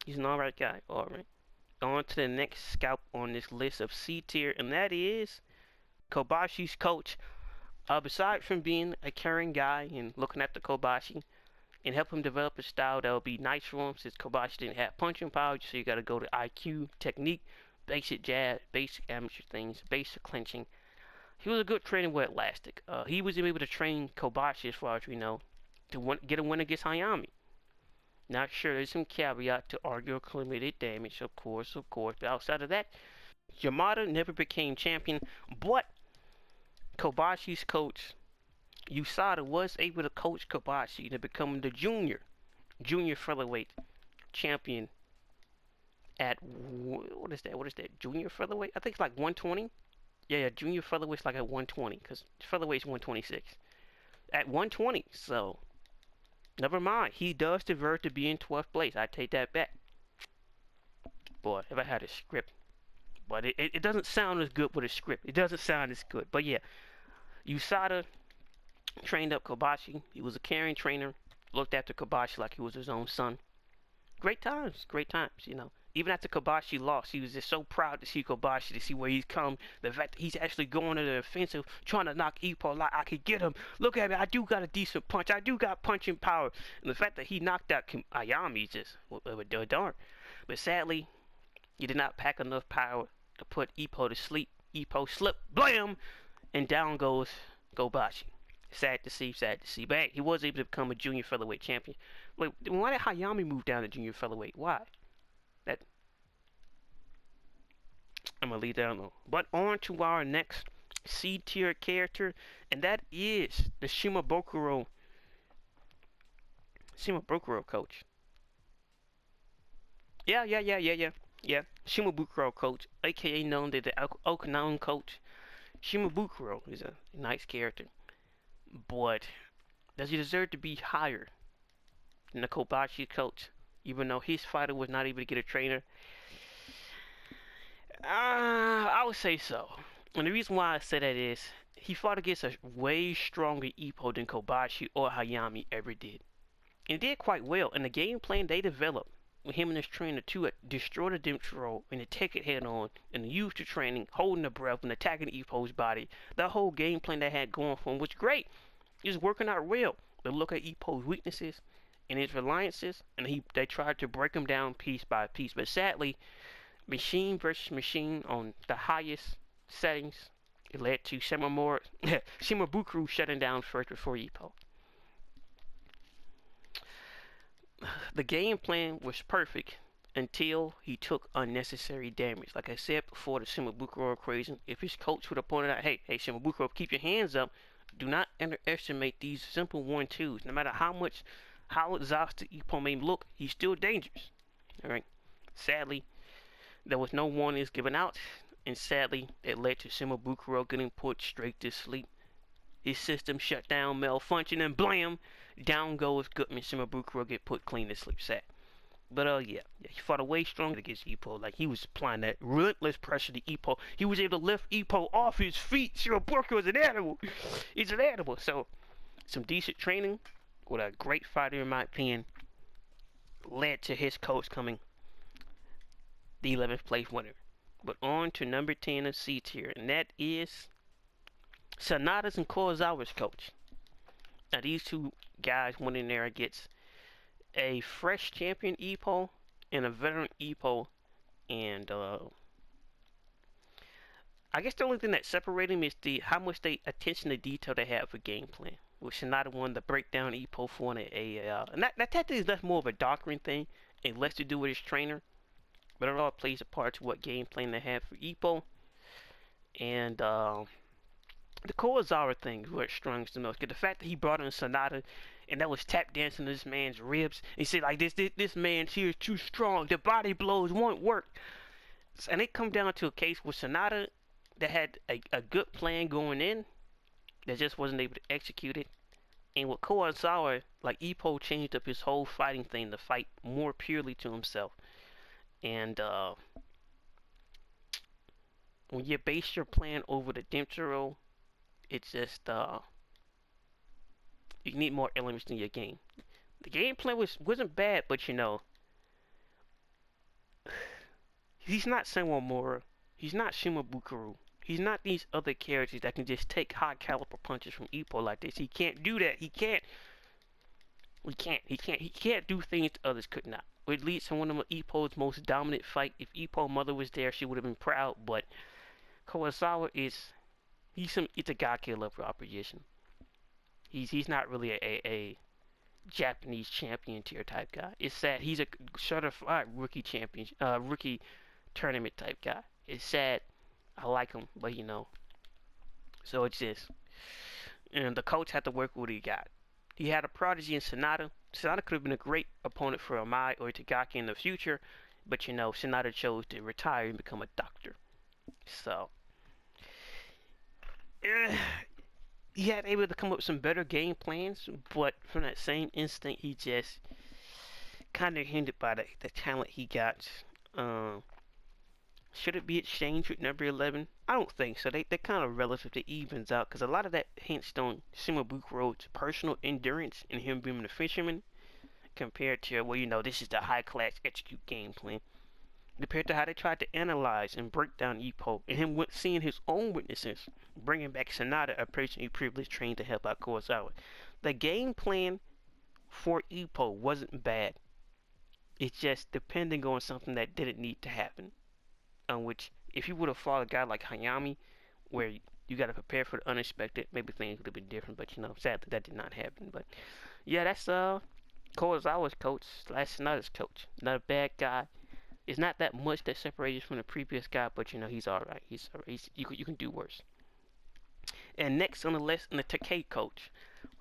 an alright guy. Alright. On to the next scout on this list of C tier, and that is Kobashi's coach. Besides from being a caring guy and looking after Kobashi and help him develop a style that would be nice for him, since Kobashi didn't have punching power, so you got to go to IQ, technique, basic jab, basic amateur things, basic clinching. He was a good trainer with Elastic. He was able to train Kobashi, as far as we know, to get a win against Hayami. Not sure, there's some caveat to argue limited damage, of course. But outside of that, Yamada never became champion, but Kobashi's coach, Usada, was able to coach Kobashi to become the junior featherweight champion at, what is that, junior featherweight? I think it's like 120. Yeah, junior featherweight's like at 120, because featherweight's 126. At 120, so never mind. He does deserve to be in 12th place. I take that back. Boy, if I had a script. But it doesn't sound as good with a script. It doesn't sound as good. But yeah, Usada trained up Kobashi. He was a caring trainer. Looked after Kobashi like he was his own son. Great times, you know. Even after Kobashi lost, he was just so proud to see Kobashi, to see where he's come. The fact that he's actually going to the offensive, trying to knock Ippo like, I could get him. Look at me, I do got a decent punch. I do got punching power. And the fact that he knocked out Ayami just, darn. But sadly, he did not pack enough power to put Ippo to sleep. Ippo slipped, blam, and down goes Kobashi. Sad to see. But hey, he was able to become a junior featherweight champion. Wait, why did Hayami move down to junior featherweight? Why? That I'm gonna leave that alone. But on to our next C tier character, and that is the Shimabukuro coach. Yeah. Shimabukuro coach, aka known as the Okinawan coach. Shimabukuro is a nice character, but does he deserve to be higher than the Kobashi coach? Even though his fighter was not able to get a trainer, I would say so. And the reason why I say that is he fought against a way stronger Ippo than Kobashi or Hayami ever did. And did quite well. And the game plan they developed with him and his trainer to destroy the Dentro and to take it head on and to use the training, holding the breath and attacking Ippo's body. That whole game plan they had going for him was great. It was working out well. They look at Ippo's weaknesses and his reliances, and they tried to break him down piece by piece. But sadly, machine versus machine on the highest settings, it led to Shimabukuro shutting down first before Ippo. The game plan was perfect until he took unnecessary damage. Like I said before, the Shimabukuro equation, if his coach would have pointed out, hey, Shimabukuro, keep your hands up, do not underestimate these simple 1-2s. No matter how exhausted Ippo may look, he's still dangerous. Alright. Sadly, there was no warnings given out, and sadly, it led to Shimabukuro getting put straight to sleep. His system shut down, malfunction, and blam! Down goes Goodman. Shimabukuro get put clean to sleep. Sad. But yeah, he fought away strong against Ippo. Like, he was applying that relentless pressure to Ippo. He was able to lift Ippo off his feet. Shimabukuro is an animal. He's an animal. So, some decent training with a great fighter, in my opinion, led to his coach coming the 11th place winner. But on to number 10 of C tier, and that is Sanada's and Kurosawa's coach. Now, these two guys went in there against a fresh champion Ippo and a veteran Ippo, and I guess the only thing that separated them is how much attention to detail they have for game plan. With Sanada wanted to break down Ippo for and that tactic is less more of a doctrine thing and less to do with his trainer, but it all plays a part to what game plan they have for Ippo. And the Kurosawa thing is what strings the most. Cause the fact that he brought in Sanada and that was tap dancing to this man's ribs, and he said like this man's here is too strong. The body blows won't work. And it come down to a case with Sanada that had a good plan going in, that just wasn't able to execute it. And with Kurosawa, like Ippo changed up his whole fighting thing to fight more purely to himself. And when you base your plan over the Dentaro, it's just you need more elements in your game. The game plan wasn't bad, but you know, he's not Senwamura, he's not Shimabukuro, he's not these other characters that can just take high caliber punches from Ippo like this. He can't do that. He can't do things others could not. It leads to one of Ippo's most dominant fight. If Ippo's mother was there, she would have been proud. But Kurosawa it's a god killer for opposition. He's not really a Japanese champion tier type guy. It's sad. He's a certified rookie champion, rookie tournament type guy. It's sad. I like him, but you know. So it's this. And the coach had to work with what he got. He had a prodigy in Sanada. Sanada could have been a great opponent for Amai or Itagaki in the future, but you know, Sanada chose to retire and become a doctor. So he had able to come up with some better game plans, but from that same instinct, he just kind of hindered by the talent he got. Should it be exchanged with number 11? I don't think so. They kind of relatively evens out, because a lot of that hints on Shimabukuro's personal endurance and him being a fisherman, compared to, well, you know, this is the high-class execute game plan. Compared to how they tried to analyze and break down Ippo, and him seeing his own weaknesses, bringing back Sanada, a person he previously trained to help out Kurosawa. The game plan for Ippo wasn't bad. It's just depending on something that didn't need to happen. On which, if you would have fought a guy like Hajime, where you got to prepare for the unexpected, maybe things would have been different. But you know, sadly that did not happen. But yeah, that's Kurosawa's coach / Sanada's coach. Not a bad guy. It's not that much that separates from the previous guy, but you know, he's alright. He's alright. You can do worse. And next on the list, the Takei coach.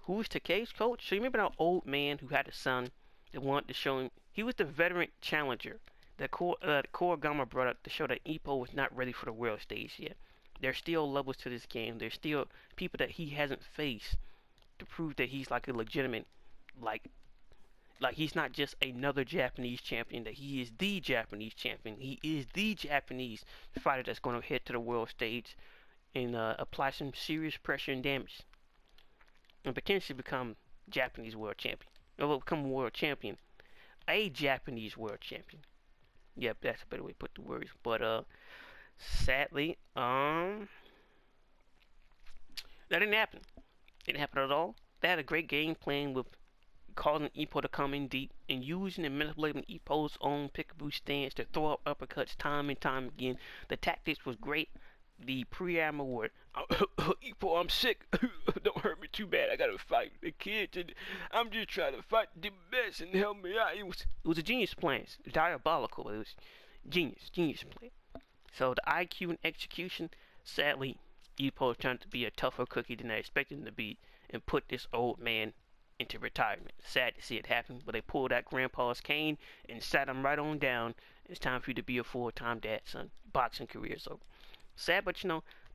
Who's Takei's coach? So you remember that old man who had a son that wanted to show him? He was the veteran challenger that Kurogama brought up to show that Ippo was not ready for the world stage yet. There's still levels to this game. There's still people that he hasn't faced to prove that he's like a legitimate, like he's not just another Japanese champion, that he is the Japanese champion. He is the Japanese fighter that's going to head to the world stage and apply some serious pressure and damage. And potentially become Japanese world champion. Or become world champion. A Japanese world champion. Yep, that's a better way to put the words. But sadly, that didn't happen. It didn't happen at all. They had a great game plan with causing Ippo to come in deep and using and manipulating Ippo's own peekaboo stance to throw up uppercuts time and time again. The tactics was great. The preamble were, Ippo, I'm sick. Don't hurt me too bad I gotta fight the kids, and I'm just trying to fight the best and help me out. It was a genius plan. It was diabolical. It was genius plan. So the IQ and execution, sadly, Ippo turned to be a tougher cookie than I expected him to be, and put this old man into retirement. Sad to see it happen, but they pulled out Grandpa's cane and sat him right on down. It's time for you to be a full-time dad, son. Boxing career is over. Sad, but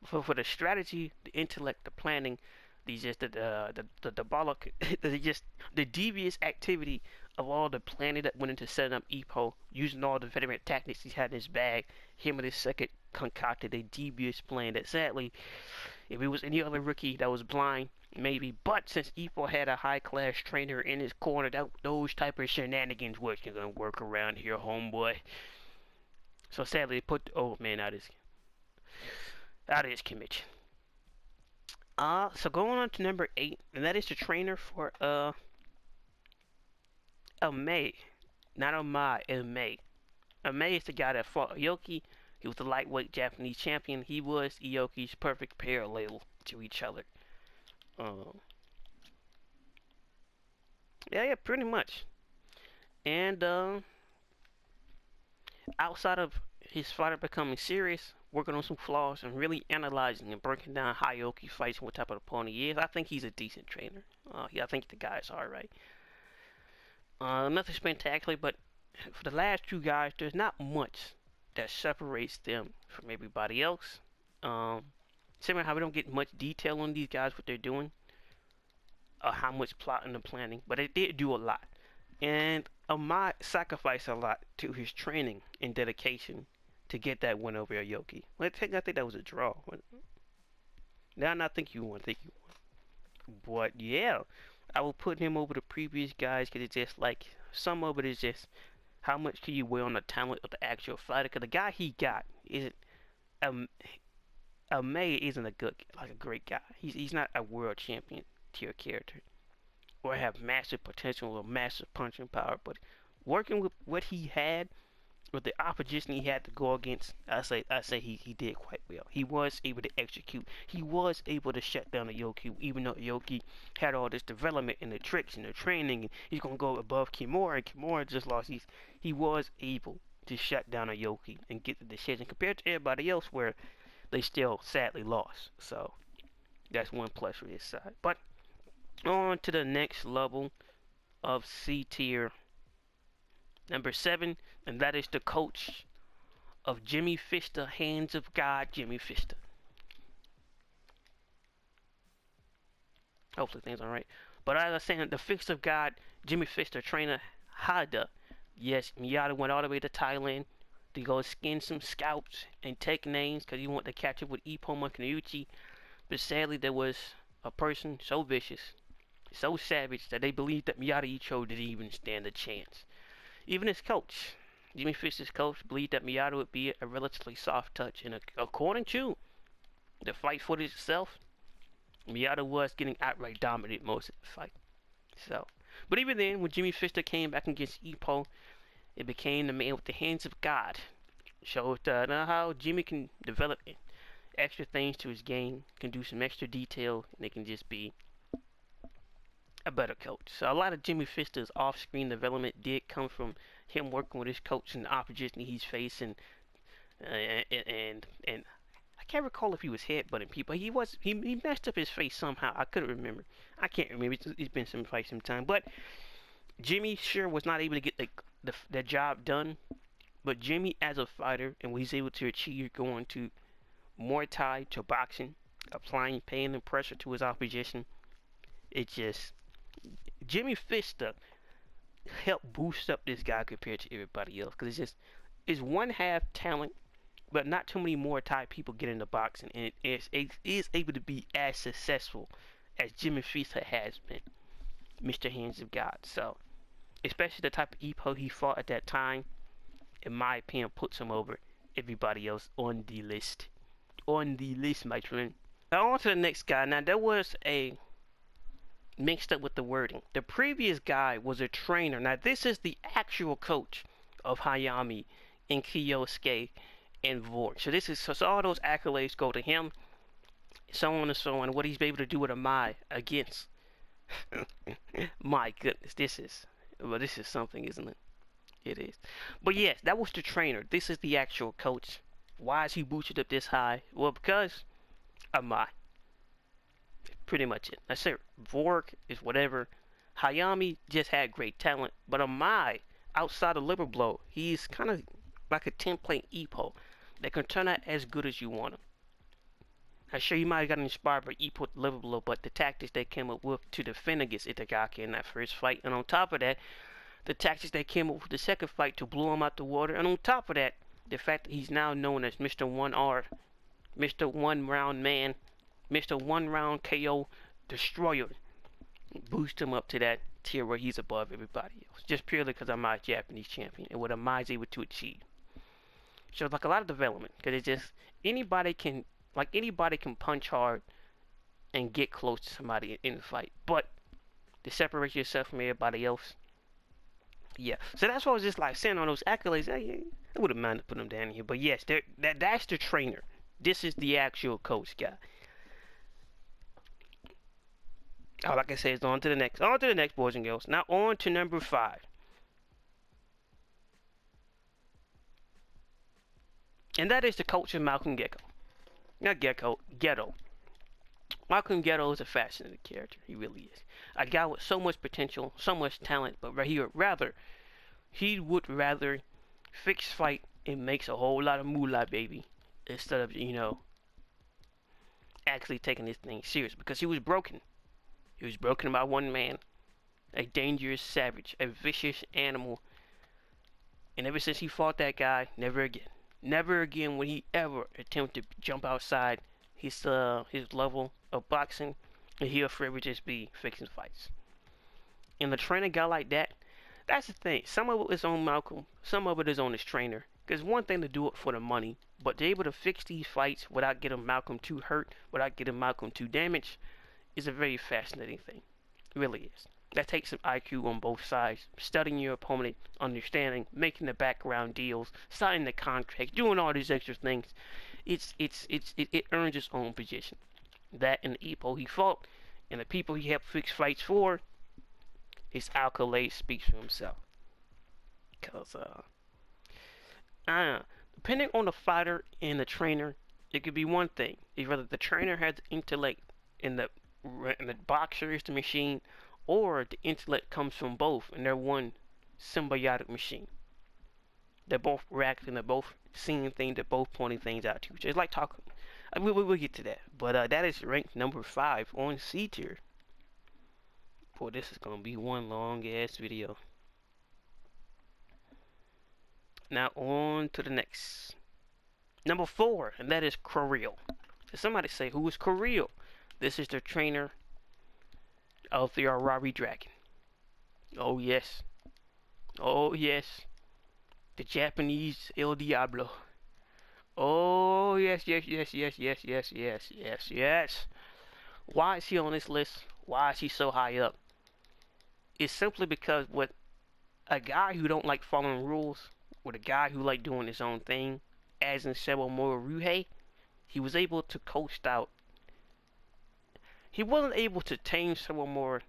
for the strategy, the intellect, the planning, the diabolic, the devious activity of all the planning that went into setting up Ippo, using all the veteran tactics he had in his bag, him and his second concocted a devious plan that sadly, if it was any other rookie that was blind, maybe. But since Ippo had a high-class trainer in his corner, those type of shenanigans wasn't gonna work around here, homeboy. So sadly, they put the old man out of his commission. So going on to number 8, and that is the trainer for May, not Amai, May. May is the guy that fought Aoki. He was the lightweight Japanese champion. He was Aoki's perfect parallel to each other. Yeah, pretty much. And outside of his fighter becoming serious, working on some flaws, and really analyzing and breaking down how Aoki fights and what type of opponent he is, I think he's a decent trainer. I think the guy's alright. Nothing spectacular, but for the last two guys, there's not much that separates them from everybody else. Similar how we don't get much detail on these guys, what they're doing, or how much plotting and planning, but they did do a lot. And Ahmad sacrificed a lot to his training and dedication to get that win over Aoki. I think that was a draw. Now I think you won. But yeah, I will put him over the previous guys because it's just like some of it is just how much can you weigh on the talent of the actual fighter? Because the guy he got isn't May isn't a great guy. He's not a world champion tier character or have massive potential or massive punching power. But working with what he had, with the opposition he had to go against, I say he did quite well. He was able to execute. He was able to shut down Aoki, even though Aoki had all this development and the tricks and the training, and he's gonna go above Kimura, and Kimura just lost. He was able to shut down Aoki and get the decision compared to everybody else, where they still sadly lost. So that's one plus for this side. But on to the next level of C tier. Number 7, and that is the coach of Jimmy Fister, Hands of God, Jimmy Fister. Hopefully things are right. But as I was saying, the Fist of God, Jimmy Fister, trainer Hada. Yes, Miyata went all the way to Thailand to go skin some scalps and take names because he wanted to catch up with Ippo Makunouchi. But sadly, there was a person so vicious, so savage, that they believed that Miyata Icho didn't even stand a chance. Even his coach, Jimmy Fister's coach, believed that Miyata would be a relatively soft touch. And according to the fight footage itself, Miyata was getting outright dominated most of the fight. So, but even then, when Jimmy Fister came back against Ippo, it became the man with the hands of God. Showed how Jimmy can develop extra things to his game, can do some extra detail, and it can just be a better coach. So a lot of Jimmy Fister's off-screen development did come from him working with his coach and the opposition he's facing, and I can't recall if he was headbutting people. He messed up his face somehow. I couldn't remember. I can't remember. It's been some time. But Jimmy sure was not able to get the job done. But Jimmy as a fighter and what he's able to achieve going to Muay Thai to boxing, applying pain and pressure to his opposition, it just Jimmy Fister helped boost up this guy compared to everybody else because it's one half talent, but not too many Muay Thai people get into boxing, and it is able to be as successful as Jimmy Fister has been, Mr. Hands of God. So, especially the type of Ippo he fought at that time, in my opinion, puts him over everybody else on the list. On the list, my friend. Now on to the next guy. Now there was a mixed up with the wording. The previous guy was a trainer. Now this is the actual coach of Hajime and Kiyosuke and Vork. So all those accolades go to him. so on and so on. What he's able to do with a Mai against. My goodness, this is something, isn't it? It is. But yes, that was the trainer. This is the actual coach. Why is he boosted up this high? Well, because of Mai. Pretty much it. I said Vork is whatever. Hayami just had great talent, but Amai, outside of liver blow, he's kind of like a template Ippo that can turn out as good as you want him. I'm sure you might have got inspired by Ippo liver blow, but the tactics they came up with to defend against Itagaki in that first fight, and on top of that, the tactics they came up with the second fight to blow him out the water, and on top of that, the fact that he's now known as Mr. 1R, Mr. One Round Man, Mr. One Round KO Destroyer, boost him up to that tier where he's above everybody else, just purely because I'm a Japanese champion and what Amai's able to achieve. So it's like a lot of development, because it's just anybody can punch hard and get close to somebody in the fight, but to separate yourself from everybody else, yeah. So that's why I was just like saying on those accolades. I would have minded putting them down here, but yes, that's the trainer. This is the actual coach guy. Oh, like I said, it's on to the next, boys and girls. Now on to number 5. And that is the coach of Malcolm Gecko. Not Gecko, Ghetto. Malcolm Ghetto is a fascinating character. He really is. A guy with so much potential, so much talent, but he would rather fix fight and makes a whole lot of moolah, baby, instead of, actually taking this thing serious, because he was broken. He was broken by one man, a dangerous savage, a vicious animal. And ever since he fought that guy, never again. Never again would he ever attempt to jump outside his level of boxing, and he'll forever just be fixing fights. And the trainer guy like that, that's the thing. Some of it is on Malcolm, some of it is on his trainer. Because one thing to do it for the money, but to be able to fix these fights without getting Malcolm too hurt, without getting Malcolm too damaged, is a very fascinating thing. It really is. That takes some IQ on both sides. Studying your opponent, understanding, making the background deals, signing the contract, doing all these extra things. It earns its own position. That and the Ippo he fought, and the people he helped fix fights for, his accolade speaks for himself. Cause depending on the fighter and the trainer, it could be one thing. It's whether the trainer has the intellect and the boxer is the machine, or the intellect comes from both, and they're one symbiotic machine. They're both reacting, they're both seeing things, they're both pointing things out to each other. It's like talking. We'll get to that. But that is ranked number 5 on C tier. Boy, this is going to be one long ass video. Now on to the next. Number 4, and that is Kirill. Somebody say, who is Kirill? This is the trainer of the Arari Dragon. Oh yes. Oh yes. The Japanese El Diablo. Oh yes, yes, yes, yes, yes, yes, yes, yes, yes. Why is he on this list? Why is he so high up? It's simply because with a guy who don't like following rules, with a guy who like doing his own thing, as in Sewamura Ryuhei, he was able to coast out. He wasn't able to tame Sewamura,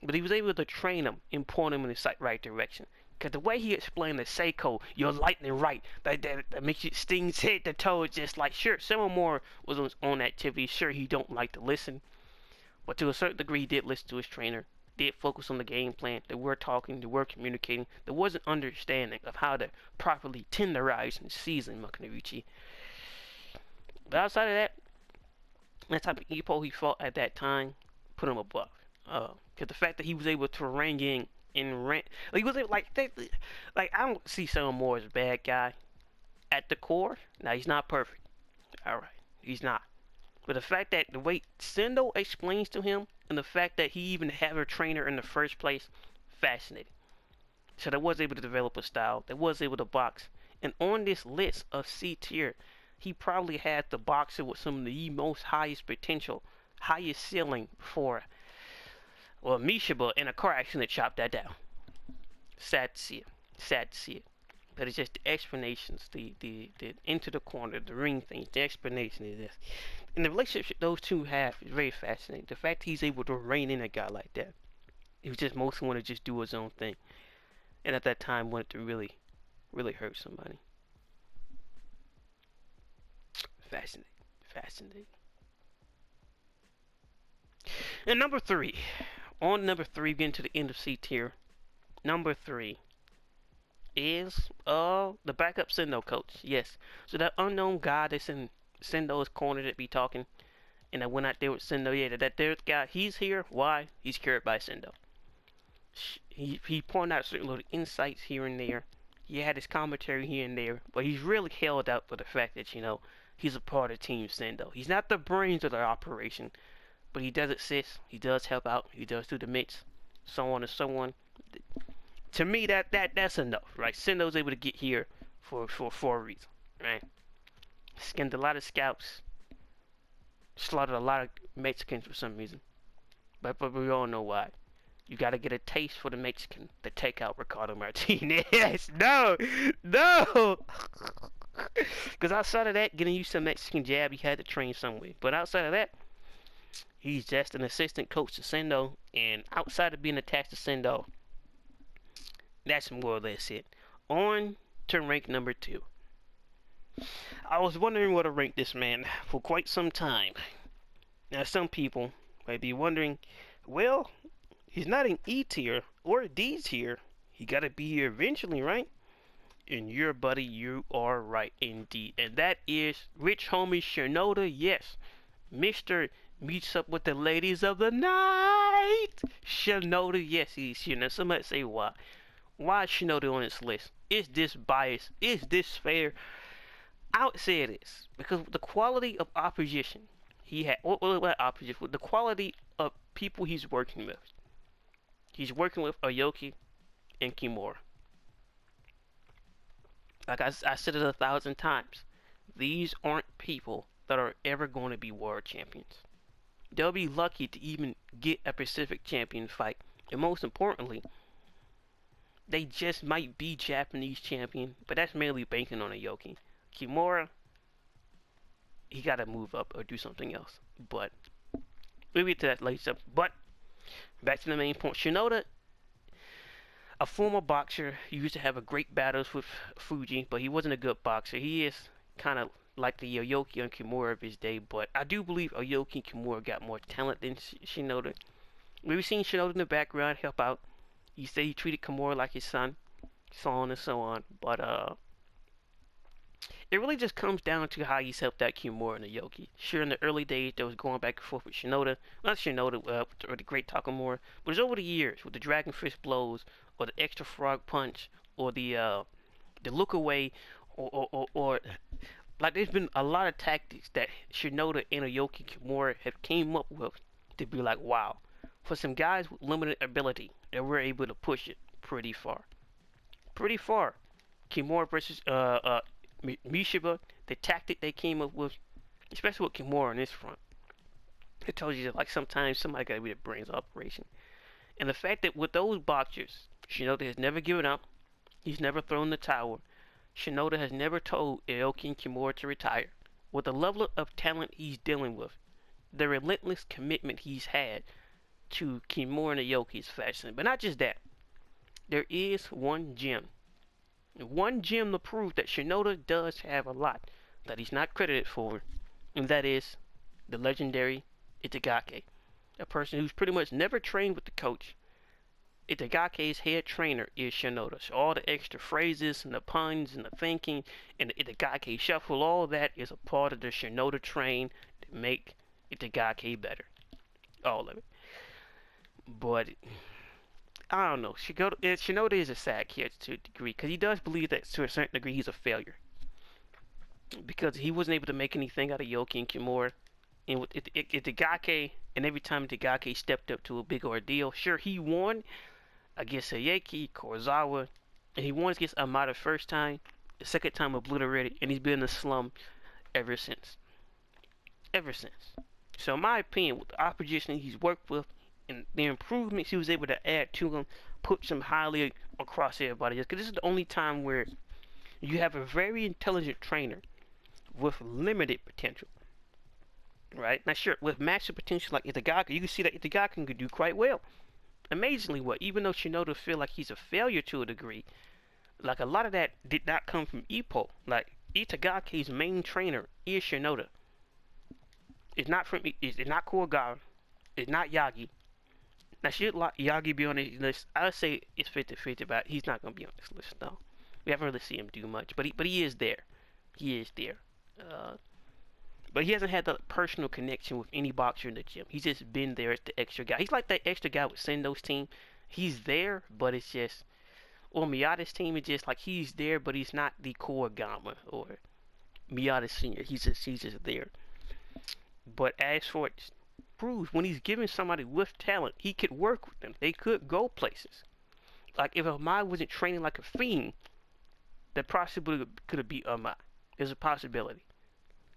but he was able to train him and point him in the right direction. Because the way he explained the Seiko, your lightning right, that makes it stings hit the toe, it's just like, sure, Sewamura was on his own activity, sure, he don't like to listen, but to a certain degree, he did listen to his trainer, did focus on the game plan, they were talking, they were communicating, there was an understanding of how to properly tenderize and season Makunoichi. But outside of that, that type of Ippo he fought at that time put him above. Because the fact that he was able to ring in and rent, like, he was able, like I don't see Sewamura as a bad guy at the core. Now he's not perfect. All right, he's not. But the fact that the way Sendo explains to him, and the fact that he even had a trainer in the first place, fascinating. So they was able to develop a style. They was able to box. And on this list of C tier, he probably had the boxer with some of the most highest potential, highest ceiling for, well, Mishaba in a car accident chopped that down. Sad to see it. Sad to see it. That is just the explanations, the into the corner, the ring thing, the explanation is this. And the relationship those two have is very fascinating. The fact he's able to rein in a guy like that. He was just mostly wanted to just do his own thing. And at that time wanted to really, really hurt somebody. Fascinating. Fascinating. And number three. On number three, getting to the end of C tier. Number three is the backup Sendo coach. Yes. So that unknown guy that's in Sendo's corner that be talking and I went out there with Sendo. Yeah, that there guy, he's here. Why? He's carried by Sendo. He pointed out certain little insights here and there. He had his commentary here and there, but he's really held out for the fact that, he's a part of Team Sendo. He's not the brains of the operation, but he does assist. He does help out. He does do the mix, so on and so on. To me, that's enough, right? Sendo's able to get here for a reason, right? Skinned a lot of scalps, slaughtered a lot of Mexicans for some reason, but we all know why. You gotta get a taste for the Mexican to take out Ricardo Martinez. No! Because outside of that, getting used to Mexican jab, he had to train somewhere. But outside of that, he's just an assistant coach to Sendo. And outside of being attached to Sendo, that's more or less it. On to rank number 2. I was wondering what to rank this man for quite some time. Now, some people might be wondering, well, he's not an E tier or a D tier. He gotta be here eventually, right? And your buddy, you are right indeed. And that is Rich Homie Shinoda. Yes, Mr. Meets Up with the Ladies of the Night. Shinoda, yes, he's here. Now, somebody say why. Why is Shinoda on this list? Is this biased? Is this fair? I would say it is. Because the quality of opposition he had, what opposition? The quality of people he's working with. He's working with Aoki and Kimura. Like I said it 1,000 times. These aren't people that are ever going to be world champions. They'll be lucky to even get a Pacific champion fight. And most importantly, they just might be Japanese champion, but that's mainly banking on Aoki. Kimura, he got to move up or do something else. But we'll get to that later. But back to the main point. Shinoda, a former boxer, he used to have a great battles with Fuji, but he wasn't a good boxer. He is kind of like the Aoki and Kimura of his day, but I do believe Aoki and Kimura got more talent than Shinoda. We've seen Shinoda in the background help out. He said he treated Kimura like his son, so on and so on. But it really just comes down to how he's helped out Kimura and Aoki. Sure, in the early days, there was going back and forth with Shinoda. Not Shinoda, or the Great Takamura, but it's over the years with the Dragon Fist blows, or the extra frog punch, or the look away, or like there's been a lot of tactics that Shinoda and Aoki Kimura have came up with to be like, wow, for some guys with limited ability, they were able to push it pretty far. Pretty far. Kimura versus Mishiba, the tactic they came up with, especially with Kimura on this front, it tells you that like sometimes somebody got to be the brains operation. And the fact that with those boxers, Shinoda has never given up, he's never thrown the towel. Shinoda has never told Aoki and Kimura to retire. With the level of talent he's dealing with, the relentless commitment he's had to Kimura and Aoki is fascinating. But not just that. There is one gem. One gem to prove that Shinoda does have a lot that he's not credited for, and that is the legendary Itagaki, a person who's pretty much never trained with the coach. Itagaki's head trainer is Shinoda, so all the extra phrases and the puns and the thinking and the Itagaki shuffle, all that is a part of the Shinoda train to make Itagaki better. All of it. But I don't know. Shinoda is a sad kid to a degree, because he does believe that to a certain degree he's a failure. Because he wasn't able to make anything out of Aoki and Kimura. And with Itagaki, and every time Itagaki stepped up to a big ordeal, sure, he won against Ayeki, Korozawa, and he won against Amada first time, the second time obliterated, and he's been in the slum ever since. Ever since. So in my opinion, with the opposition he's worked with, and the improvements he was able to add to him, puts him highly across everybody. Because this is the only time where You have a very intelligent trainer with limited potential, right? Now, sure, with massive potential like Itagaki, you can see that Itagaki could do quite well, amazingly well. Even though Shinoda feel like he's a failure to a degree, like a lot of that did not come from Ippo. Like Itagaki's main trainer is Shinoda. It's not from. It's not Kogawa. It's not Yagi. Now, should Yagi be on this list? I would say it's 50-50, but he's not going to be on this list, though. We haven't really seen him do much, but he is there. He is there. Uh, but he hasn't had the personal connection with any boxer in the gym. He's just been there as the extra guy. He's like that extra guy with Sendo's team. He's there, but it's just, or Miyata's team is just like he's there, but he's not the core Gama or Miyata Senior. He's just there. But as for it proves, when he's given somebody with talent, he could work with them. They could go places. Like if Amai wasn't training like a fiend, the possibility could have beat Amai. There's a possibility.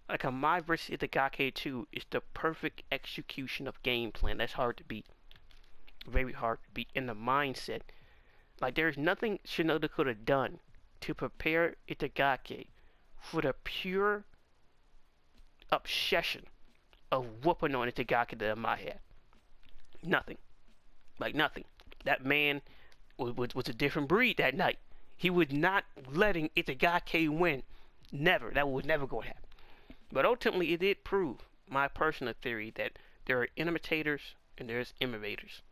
Like Amai versus Itagaki 2 is the perfect execution of game plan. That's hard to beat. Very hard to beat in the mindset. Like there's nothing Shinoda could have done to prepare Itagaki for the pure obsession of whooping on Itagaki that Amai had. Nothing. Like nothing. That man was a different breed that night. He was not letting Itagaki win. Never. That was never going to happen. But ultimately, it did prove my personal theory that there are imitators and there's imitators.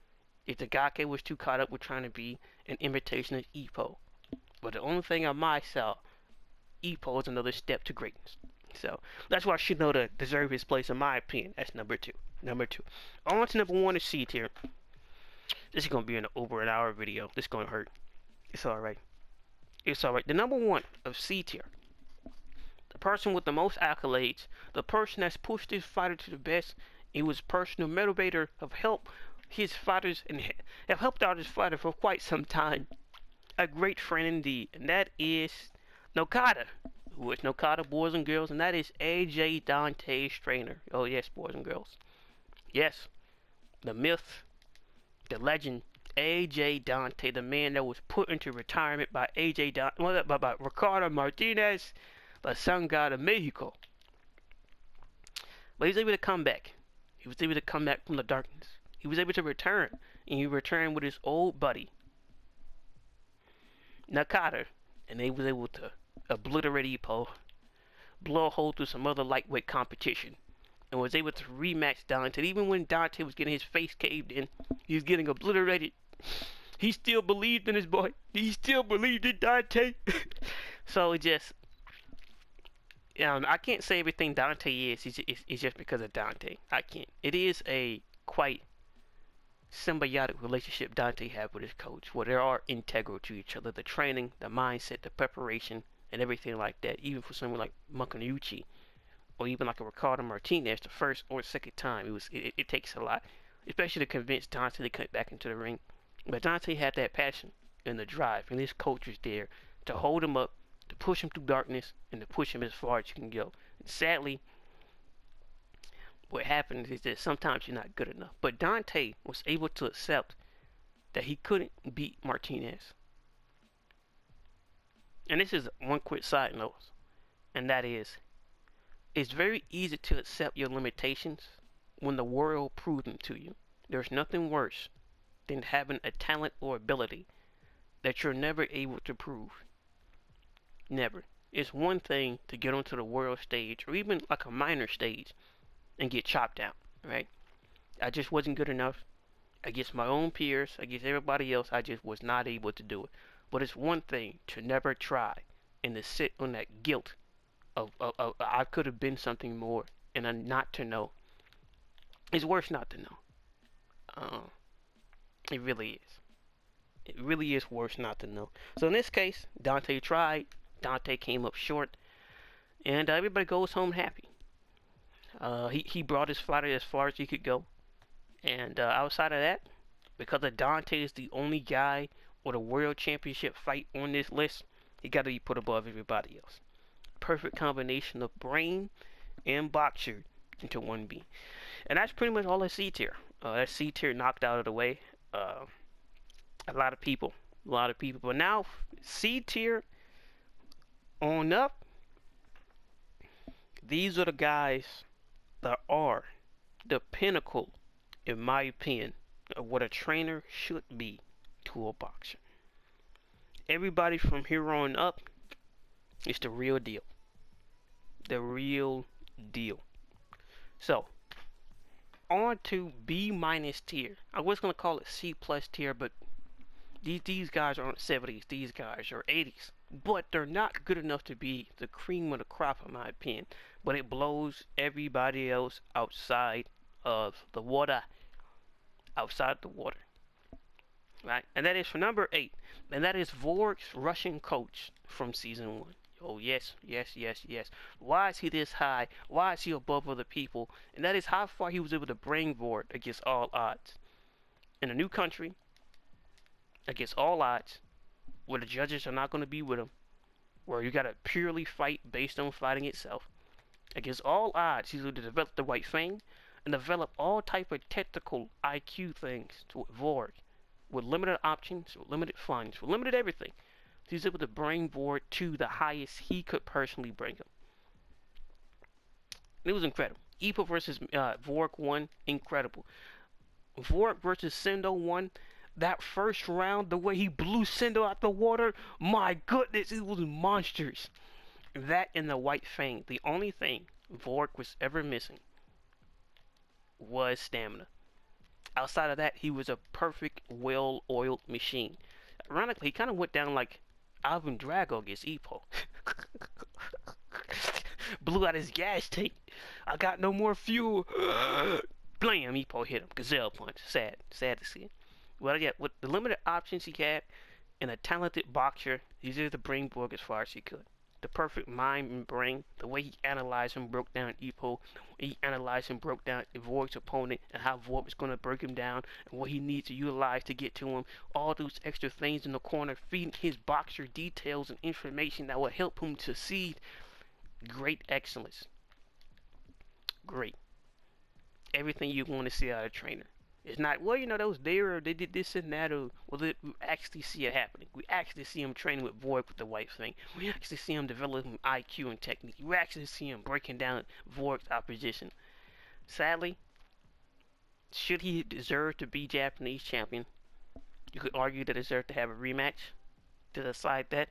Itagaki was too caught up with trying to be an imitation of Ippo. But the only thing I might saw, Ippo is another step to greatness. So that's why Shinoda deserves his place in my opinion. That's number two. Number two. On to number one is C tier. This is going to be an over an hour video. This is going to hurt. It's alright. It's alright. The number one of C tier. The person with the most accolades. The person that's pushed his fighter to the best. He was personal motivator of help his fighters and have helped out his fighter for quite some time. A great friend indeed. And that is Nokata. Who is Nokata, boys and girls, and that is AJ Dante's trainer. Oh yes, boys and girls. Yes, the myth, the legend, AJ Dante, the man that was put into retirement by AJ Dante, well, by Ricardo Martinez, the sun god of Mexico. But he was able to come back. He was able to come back from the darkness. He was able to return, and he returned with his old buddy, Nakata, and they was able to obliterate Ippo, blow a hole through some other lightweight competition, and was able to rematch Dante. Even when Dante was getting his face caved in, he was getting obliterated. He still believed in his boy. He still believed in Dante. So it just, I can't say everything Dante is just because of Dante. I can't. It is a quite symbiotic relationship Dante had with his coach, where they are integral to each other. The training, the mindset, the preparation, and everything like that. Even for someone like Makanouchi, or even like a Ricardo Martinez, the first or second time, it takes a lot, especially to convince Dante to come back into the ring. But Dante had that passion and the drive, and his coach was there to hold him up, to push him through darkness, and to push him as far as you can go. And sadly, what happens is that sometimes you're not good enough. But Dante was able to accept that he couldn't beat Martinez. And this is one quick side note, and that is, it's very easy to accept your limitations when the world proves them to you. There's nothing worse than having a talent or ability that you're never able to prove. Never. It's one thing to get onto the world stage, or even like a minor stage, and get chopped out, right? I just wasn't good enough. Against my own peers, against everybody else, I just was not able to do it. But it's one thing to never try and to sit on that guilt of I could have been something more, and not to know. It's worse not to know. It really is. It really is worse not to know. So in this case, Dante tried. Dante came up short, and everybody goes home happy. He brought his fighter as far as he could go, and outside of that, because Dante is the only guy with a world championship fight on this list, he got to be put above everybody else. Perfect combination of brain and boxer into one being, and that's pretty much all that C tier. That C tier knocked out of the way. A lot of people, but now C tier. On up, these are the guys that are the pinnacle, in my opinion, of what a trainer should be to a boxer. Everybody from here on up is the real deal. The real deal. So, on to B minus tier. I was going to call it C plus tier, but these guys aren't 70s. These guys are 80s. But they're not good enough to be the cream of the crop, in my opinion. But it blows everybody else outside of the water. Outside the water. Right? And that is for number 8. And that is Vorg's Russian coach from season 1. Oh, yes, yes, yes, yes. Why is he this high? Why is he above other people? And that is how far he was able to bring Vorg against all odds. In a new country, against all odds, where the judges are not going to be with him, where you got to purely fight based on fighting itself. Against all odds, he's able to develop the white fang and develop all type of technical IQ things to Vorg, with limited options, with limited funds, with limited everything. He's able to bring Vorg to the highest he could personally bring him. It was incredible. Ippo versus Vorg 1, incredible. Vorg versus Sendo 1, that first round, the way he blew Sendo out the water, my goodness, it was monsters. That and the white fang, the only thing Vorg was ever missing was stamina. Outside of that, he was a perfect, well-oiled machine. Ironically, he kind of went down like Alvin Drago against Ippo. Blew out his gas tank. I got no more fuel. Blam, Ippo hit him. Gazelle punch. Sad to see it. Well, yeah, with the limited options he had and a talented boxer, he's able to bring Vorg as far as he could. The perfect mind and brain, the way he analyzed and broke down Ippo, he analyzed and broke down Vorg's opponent and how Vorg was going to break him down and what he needs to utilize to get to him. All those extra things in the corner, feeding his boxer details and information that will help him succeed. Great excellence. Great. Everything you want to see out of a trainer. It's not, well, you know, that was there, or they did this and that, or, well, we actually see it happening. We actually see him training with Vorg with the white thing. We actually see him developing IQ and technique. We actually see him breaking down Vorg's opposition. Sadly, should he deserve to be Japanese champion, you could argue that he deserved to have a rematch to decide that.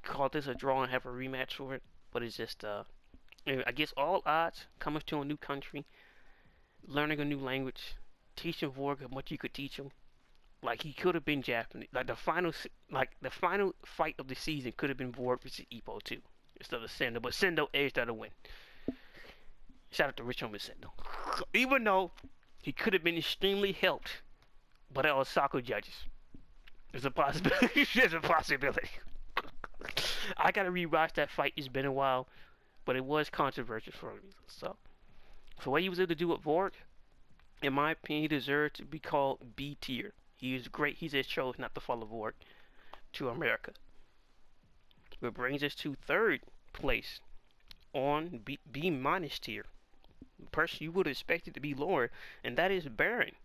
Call this a draw and have a rematch for it, but it's just, I guess all odds, coming to a new country, learning a new language, teaching Vorg how much you could teach him. Like, he could have been Japanese. Like the final fight of the season could have been Vorg versus Ippo too, instead of Sendo. But Sendo edged out a win. Shout out to Rich Homie Sendo. Even though he could have been extremely helped by the Osaka judges, there's a possibility. There's a possibility. I gotta rewatch that fight. It's been a while, but it was controversial for a reason. So. So what he was able to do with Vorg, in my opinion, he deserved to be called B tier. He is great. He just chose not to follow Vorg to America. Which brings us to third place on B minus tier. The person you would expect it to be lower, and that is Baron.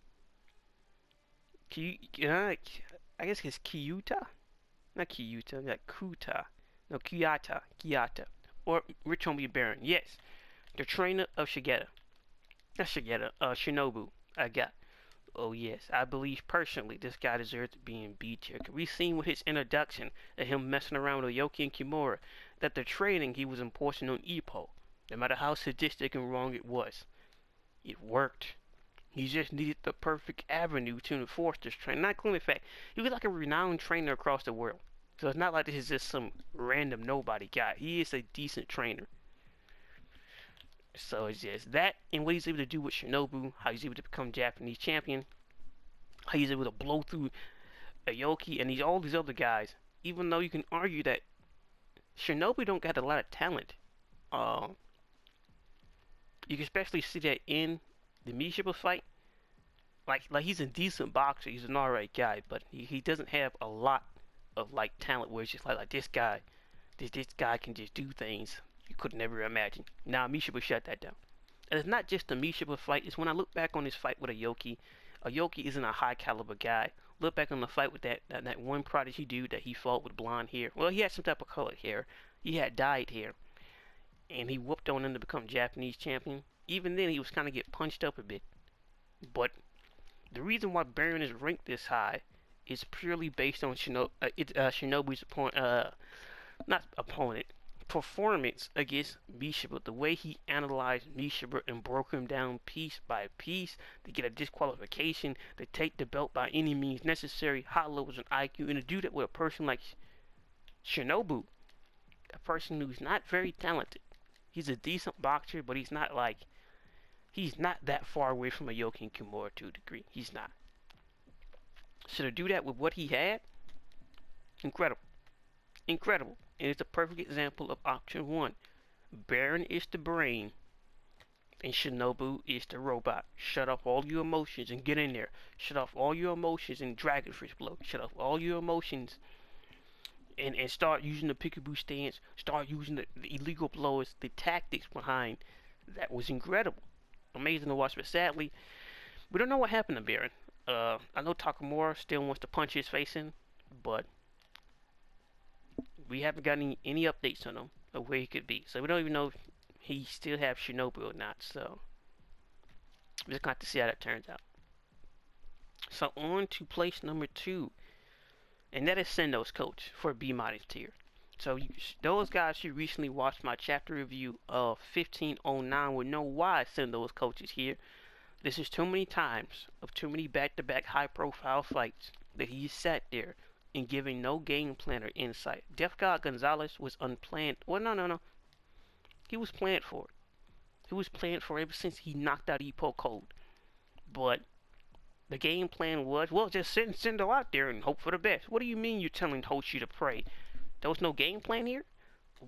I guess it's Kyuta? Not Kyuta, like Kuta. No, Kiyata. Or Rich Homie Baron. Yes. The trainer of Shigeta. Not Shigeta, Shinobu. I got. Oh yes, I believe personally this guy deserves to be in B tier. Cause we seen with his introduction and him messing around with Yoki and Kimura that the training he was enforcing on Ippo, no matter how sadistic and wrong it was, it worked. He just needed the perfect avenue to enforce this training. Not including the fact he was like a renowned trainer across the world. So it's not like this is just some random nobody guy. He is a decent trainer. So it's just that and what he's able to do with Shinobu, how he's able to become Japanese champion, how he's able to blow through Aoki and all these other guys. Even though you can argue that Shinobu don't got a lot of talent. You can especially see that in the Mishima fight. Like he's a decent boxer, he's an alright guy, but he doesn't have a lot of like talent where it's just like this guy can just do things you could never imagine. Now Mishima shut that down. And it's not just the Mishima fight, it's when I look back on this fight with Aoki. Aoki isn't a high caliber guy, look back on the fight with that one prodigy dude that he fought with blonde hair. Well, he had some type of colored hair. He had dyed hair, and he whooped on him to become Japanese champion. Even then, he was kind of get punched up a bit. But the reason why Baron is ranked this high is purely based on Shinobu's not opponent, performance against Mishiba. The way he analyzed Mishiba and broke him down piece by piece to get a disqualification, to take the belt by any means necessary, high levels of IQ, and to do that with a person like Shinobu, a person who's not very talented. He's a decent boxer, but he's not that far away from a Yoki Kimura to a degree. He's not. So to do that with what he had, incredible. Incredible. And it's a perfect example of option one. Baron is the brain, and Shinobu is the robot. Shut off all your emotions and get in there. Shut off all your emotions and Dragonfish blow. Shut off all your emotions and start using the peekaboo stance. Start using the illegal blows, the tactics behind. That was incredible. Amazing to watch, but sadly, we don't know what happened to Baron. I know Takamura still wants to punch his face in, but we haven't gotten any updates on him of where he could be. So we don't even know if he still have Shinobu or not. So we're just going to have to see how that turns out. So on to place number 2. And that is Sendo's coach for B- tier. So those guys who recently watched my chapter review of 1509 will know why Sendo's coach is here. This is too many times of too many back-to-back high-profile fights that he sat there and giving no game plan or insight. Death God Gonzalez was unplanned. Well, no. He was planned for it. He was planned for it ever since he knocked out Ippo cold. But the game plan was, well, just send Sendo out there and hope for the best. What do you mean you're telling Hoshi to pray? There was no game plan here?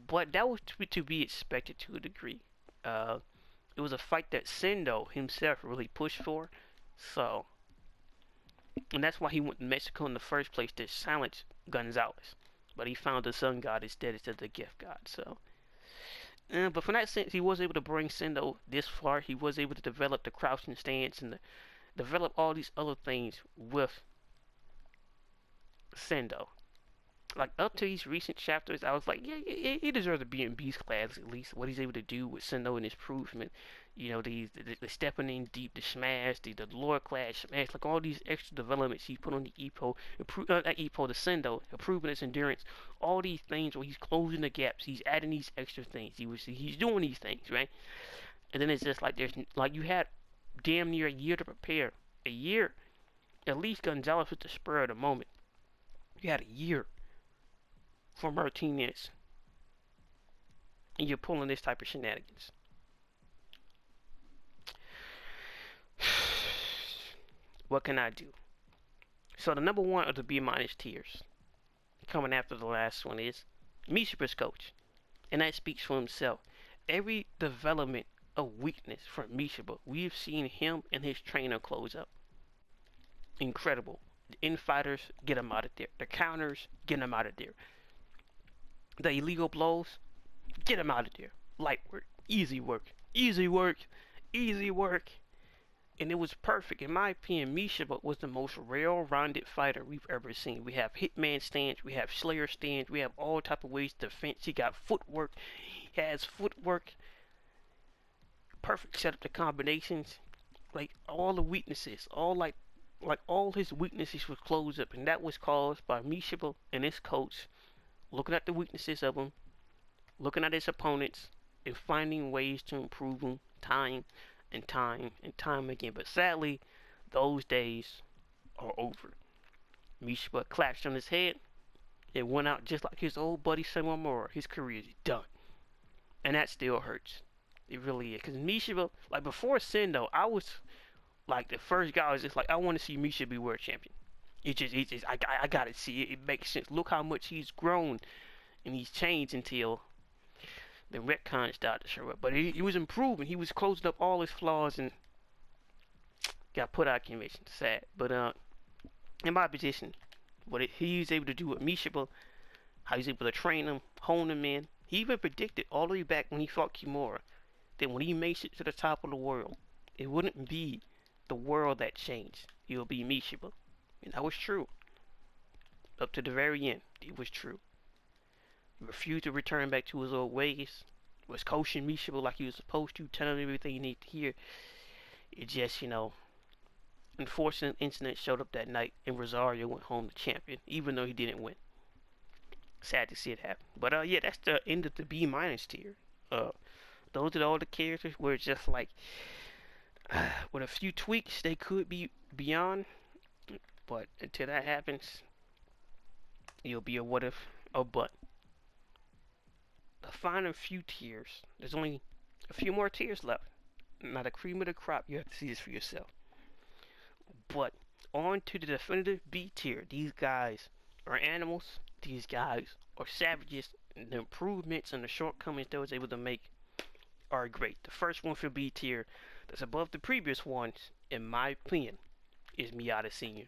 But that was to be expected to a degree. It was a fight that Sendo himself really pushed for. So, and that's why he went to Mexico in the first place, to silence Gonzalez. But he found the Sun God instead of the Gift God. So, but from that sense, he was able to bring Sendo this far. He was able to develop the crouching stance and develop all these other things with Sendo. Like, up to these recent chapters, I was like, yeah, he deserves to be in Beast class, at least. What he's able to do with Sendo and his improvement. You know, the stepping in deep, the smash, the lower class smash, like all these extra developments he put on the Ippo, the Sendo, improving his endurance, all these things where he's closing the gaps, he's adding these extra things, he's doing these things, right? And then it's just like you had damn near a year to prepare, a year, at least Gonzalez with the spur of the moment. You had a year for Martinez, and you're pulling this type of shenanigans. What can I do? So the number 1 of the B- tiers, coming after the last one, is Mishiba's coach, and that speaks for himself. Every development of weakness from Mishiba, we've seen him and his trainer close up. Incredible. The infighters, get him out of there. The counters, get him out of there. The illegal blows, get him out of there. Light work, easy work, easy work, easy work. And it was perfect. In my opinion, Mishiba was the most well-rounded fighter we've ever seen. We have Hitman stance, we have Slayer stance, we have all type of ways to defense. He got footwork. He has footwork. Perfect setup to combinations. Like all the weaknesses, all all his weaknesses were closed up, and that was caused by Mishiba and his coach looking at the weaknesses of him, looking at his opponents, and finding ways to improve them time and time again. But sadly, those days are over. Mishiba clapped on his head and went out just like his old buddy Samamura. His career is done. And that still hurts. It really is. Because Mishiba, like before Sendo, I was like the first guy was just like, I want to see Mishiba be world champion. I gotta see it. It makes sense. Look how much he's grown and he's changed until the retcon started to show up. But he was improving. He was closing up all his flaws and got put out of commission. Sad. But in my position, what he was able to do with Mishiba, how he's able to train him, hone him in. He even predicted all the way back when he fought Kimura that when he makes it to the top of the world, it wouldn't be the world that changed. It will be Mishiba. And that was true. Up to the very end, it was true. He refused to return back to his old ways. Was coaching Misha like he was supposed to, telling him everything you need to hear. It just, unfortunate incident showed up that night, and Rosario went home the champion, even though he didn't win. Sad to see it happen. But yeah, that's the end of the B minus tier. Uh, those are all the characters where it's just like, with a few tweaks, they could be beyond. But until that happens, you'll be a what if, a but. The final few tiers, there's only a few more tiers left. Not a cream of the crop, you have to see this for yourself. But on to the definitive B tier. These guys are animals. These guys are savages. And the improvements and the shortcomings they was able to make are great. The first one for B tier that's above the previous ones, in my opinion, is Miata Sr.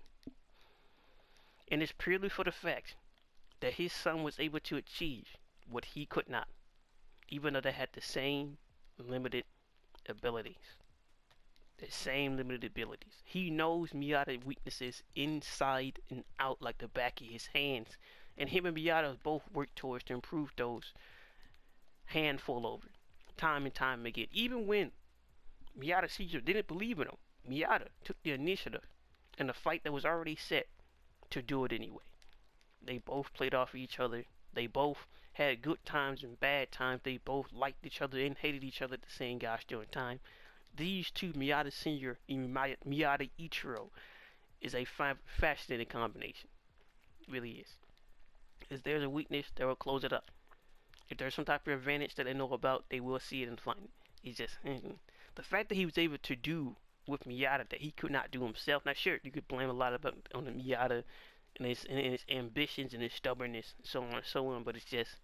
And it's purely for the fact that his son was able to achieve what he could not, even though they had the same limited abilities. The same limited abilities. He knows Miata's weaknesses inside and out like the back of his hands. And him and Miata both work towards to improve those handful over time and time again. Even when Miata Caesar didn't believe in him, Miata took the initiative in a fight that was already set to do it anyway. They both played off each other. They both had good times and bad times. They both liked each other and hated each other at the same gosh darn time. These two, Miata Senior and Miata Ichiro, is a fascinating combination. It really is. If there's a weakness, they will close it up. If there's some type of advantage that they know about, they will see it and find it. It's just the fact that he was able to do with Miata that he could not do himself. Now, sure, you could blame a lot about on the Miata and his ambitions and his stubbornness, and so on and so on. But it's just,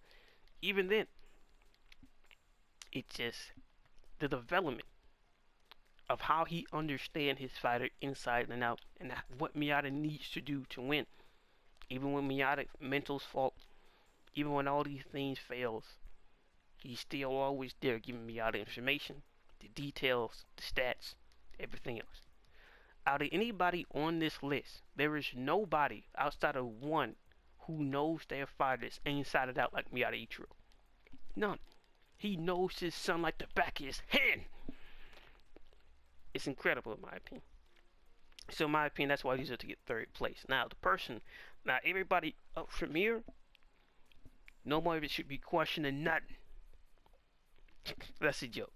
even then, it's just the development of how he understands his fighter inside and out, and what Miata needs to do to win. Even when Miata mental's fault, even when all these things fails, he's still always there giving Miata information, the details, the stats, everything else. Out of anybody on this list, there is nobody outside of one who knows their fighters inside and out like Miata Ichiro. None. He knows his son like the back of his hand. It's incredible in my opinion. So in my opinion, that's why he deserves to get third place. Now everybody up from here, no more of it should be questioning nothing. That's a joke.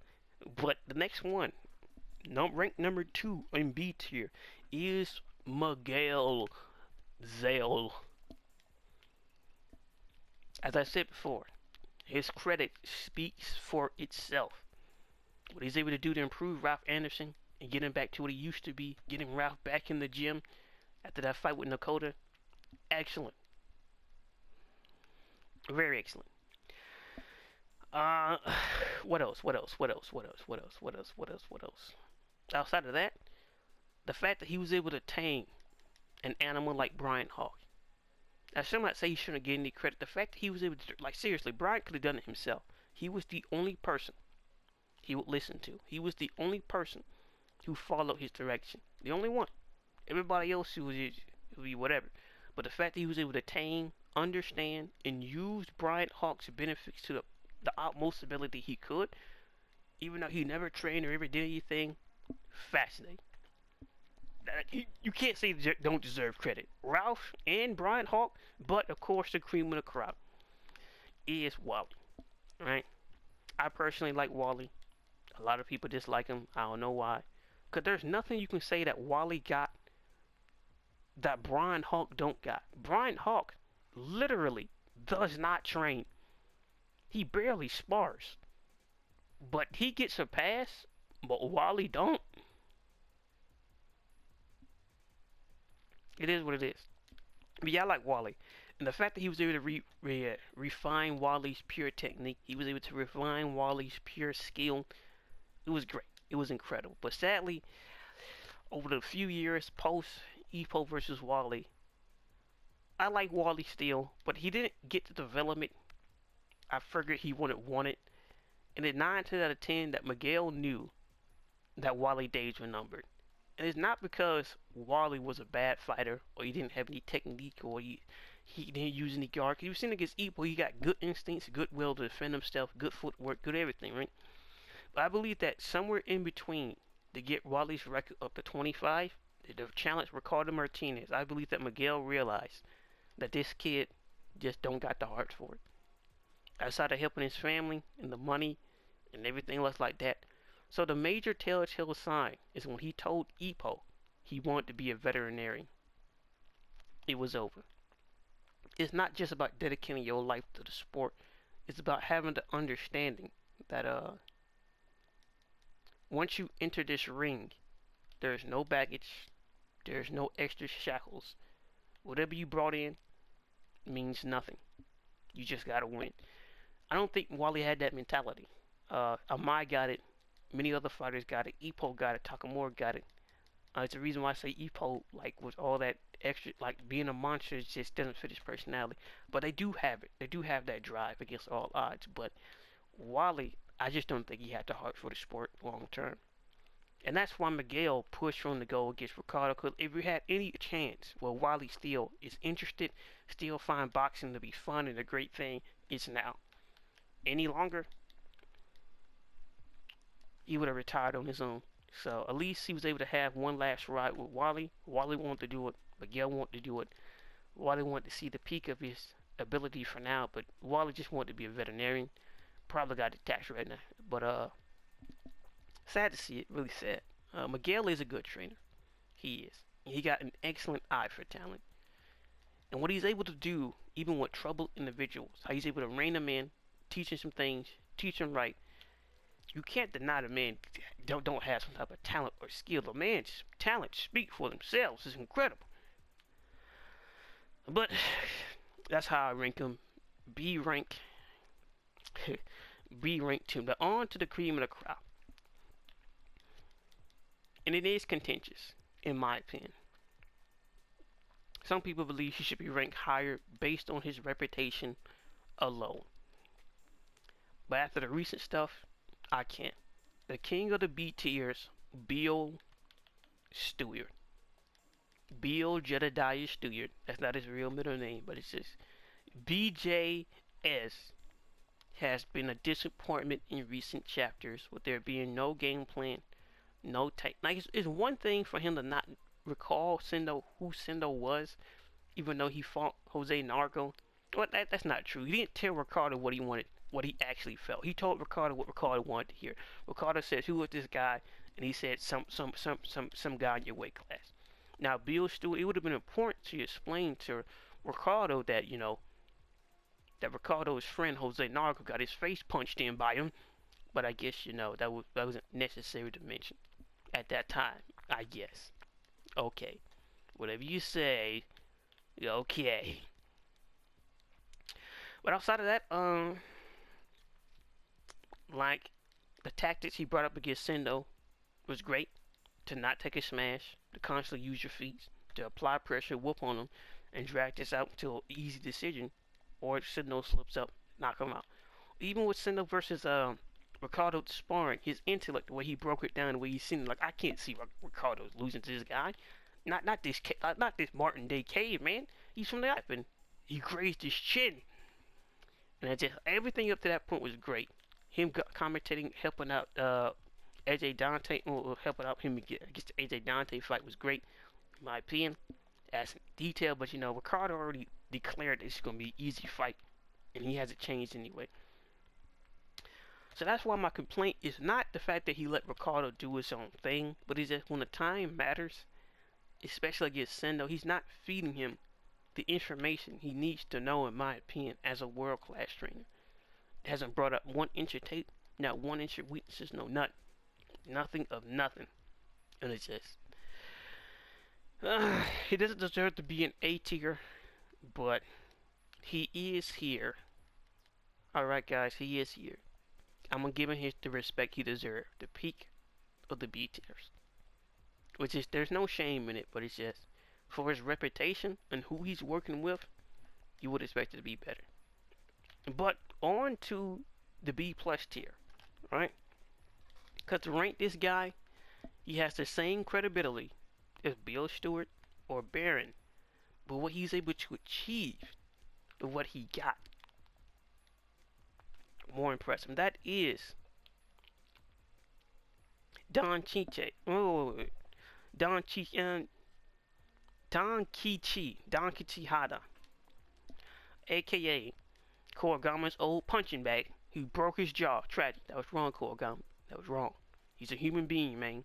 But the next one, ranked number 2 in B tier, is Miguel Zale. As I said before, his credit speaks for itself. What he's able to do to improve Ralph Anderson and get him back to what he used to be, getting Ralph back in the gym after that fight with Nakota, excellent. Very excellent. What else? Outside of that, the fact that he was able to tame an animal like Brian Hawk. Now, some might say he shouldn't get any credit. The fact that he was able to, like, seriously, Brian could have done it himself. He was the only person he would listen to. He was the only person who followed his direction. The only one. Everybody else would be whatever. But the fact that he was able to tame, understand, and use Brian Hawk's benefits to the utmost ability he could, even though he never trained or ever did anything, fascinating. You can't say they don't deserve credit. Ralph and Brian Hawk, but of course the cream of the crop is Wally. Right? I personally like Wally. A lot of people dislike him. I don't know why. Because there's nothing you can say that Wally got that Brian Hawk don't got. Brian Hawk literally does not train. He barely spars. But he gets a pass, but Wally don't. It is what it is. But yeah, I like Wally. And the fact that he was able to refine Wally's pure technique, he was able to refine Wally's pure skill, it was great. It was incredible. But sadly, over the few years post Ippo versus Wally, I like Wally still, but he didn't get the development I figured he wanted. And at 9 out of 10, that Miguel knew that Wally days were numbered. And it's not because Wally was a bad fighter or he didn't have any technique or he didn't use any guard. He was seen against Ippo. He got good instincts, good will to defend himself, good footwork, good everything, right? But I believe that somewhere in between to get Wally's record up to 25, the challenge Ricardo Martinez, I believe that Miguel realized that this kid just don't got the heart for it. Outside of helping his family and the money and everything else like that. So the major telltale sign is when he told Ippo he wanted to be a veterinarian. It was over. It's not just about dedicating your life to the sport. It's about having the understanding that once you enter this ring, there's no baggage, there's no extra shackles. Whatever you brought in means nothing. You just gotta win. I don't think Wally had that mentality. Amai got it. Many other fighters got it. Ippo got it. Takamura got it. It's the reason why I say Ippo, like, with all that extra, like, being a monster just doesn't fit his personality. But they do have it. They do have that drive against all odds. But Wally, I just don't think he had the heart for the sport long term. And that's why Miguel pushed for him to go against Ricardo. Because if you had any chance, well, Wally still is interested, still find boxing to be fun and a great thing, it's now. Any longer, he would have retired on his own. So at least he was able to have one last ride with Wally. Wally wanted to do it. Miguel wanted to do it. Wally wanted to see the peak of his ability for now, but Wally just wanted to be a veterinarian. Probably got detached right now. But sad to see it. Really sad. Miguel is a good trainer. He is. He got an excellent eye for talent. And what he's able to do, even with troubled individuals, how he's able to rein them in, teach them some things, teach them right. You can't deny the man don't have some type of talent or skill. The man's talent speak for themselves. It's incredible. But that's how I rank him. B rank. B rank team. But on to the cream of the crop. And it is contentious, in my opinion. Some people believe he should be ranked higher based on his reputation alone. But after the recent stuff, I can't. The king of the B tiers, Beal Stewart. Beal Jedediah Stewart. That's not his real middle name, but it's just BJS has been a disappointment in recent chapters with there being no game plan, no tape. Like, it's one thing for him to not recall who Sendo was, even though he fought Jose Narco. But that's not true. He didn't tell Ricardo what he wanted, what he actually felt. He told Ricardo what Ricardo wanted to hear. Ricardo says, "Who is this guy?" And he said, "Some guy in your weight class." Now, Bill Stewart, it would have been important to explain to Ricardo that that Ricardo's friend Jose Narco got his face punched in by him. But I guess that wasn't necessary to mention at that time. I guess. Okay, whatever you say. Okay. But outside of that, like, the tactics he brought up against Sendo was great. To not take a smash, to constantly use your feet, to apply pressure, whoop on him, and drag this out until an easy decision, or Sendo slips up, knock him out. Even with Sendo versus Ricardo sparring, his intellect, the way he broke it down, the way he seen it, like, I can't see Ricardo losing to this guy. Not this Martin Day cave, man. He's from the island. And he grazed his chin. And just everything up to that point was great. Him commentating, helping out AJ Dante, helping out him against the AJ Dante fight was great, in my opinion. That's detail, but Ricardo already declared this is gonna be an easy fight, and he hasn't changed anyway. So that's why my complaint is not the fact that he let Ricardo do his own thing, but it's just when the time matters, especially against Sendo, he's not feeding him the information he needs to know, in my opinion, as a world-class trainer. Hasn't brought up 1 inch of tape, not 1 inch of weaknesses, no, nothing of nothing. And it's just, he doesn't deserve to be an A tier, but he is here. Alright, guys, he is here. I'm gonna give him the respect he deserves, the peak of the B tiers. Which is, there's no shame in it, but it's just, for his reputation and who he's working with, you would expect it to be better. But on to the B plus tier, right? Because to rank this guy, He has the same credibility as Bill Stewart or Baron, but what he's able to achieve with what he got, more impressive. That is Don Chiche. Oh, Don Chi, Don Kichi Hada, aka Korigama's old punching bag, who broke his jaw. Tragic. That was wrong, Korigama. That was wrong. He's a human being, man.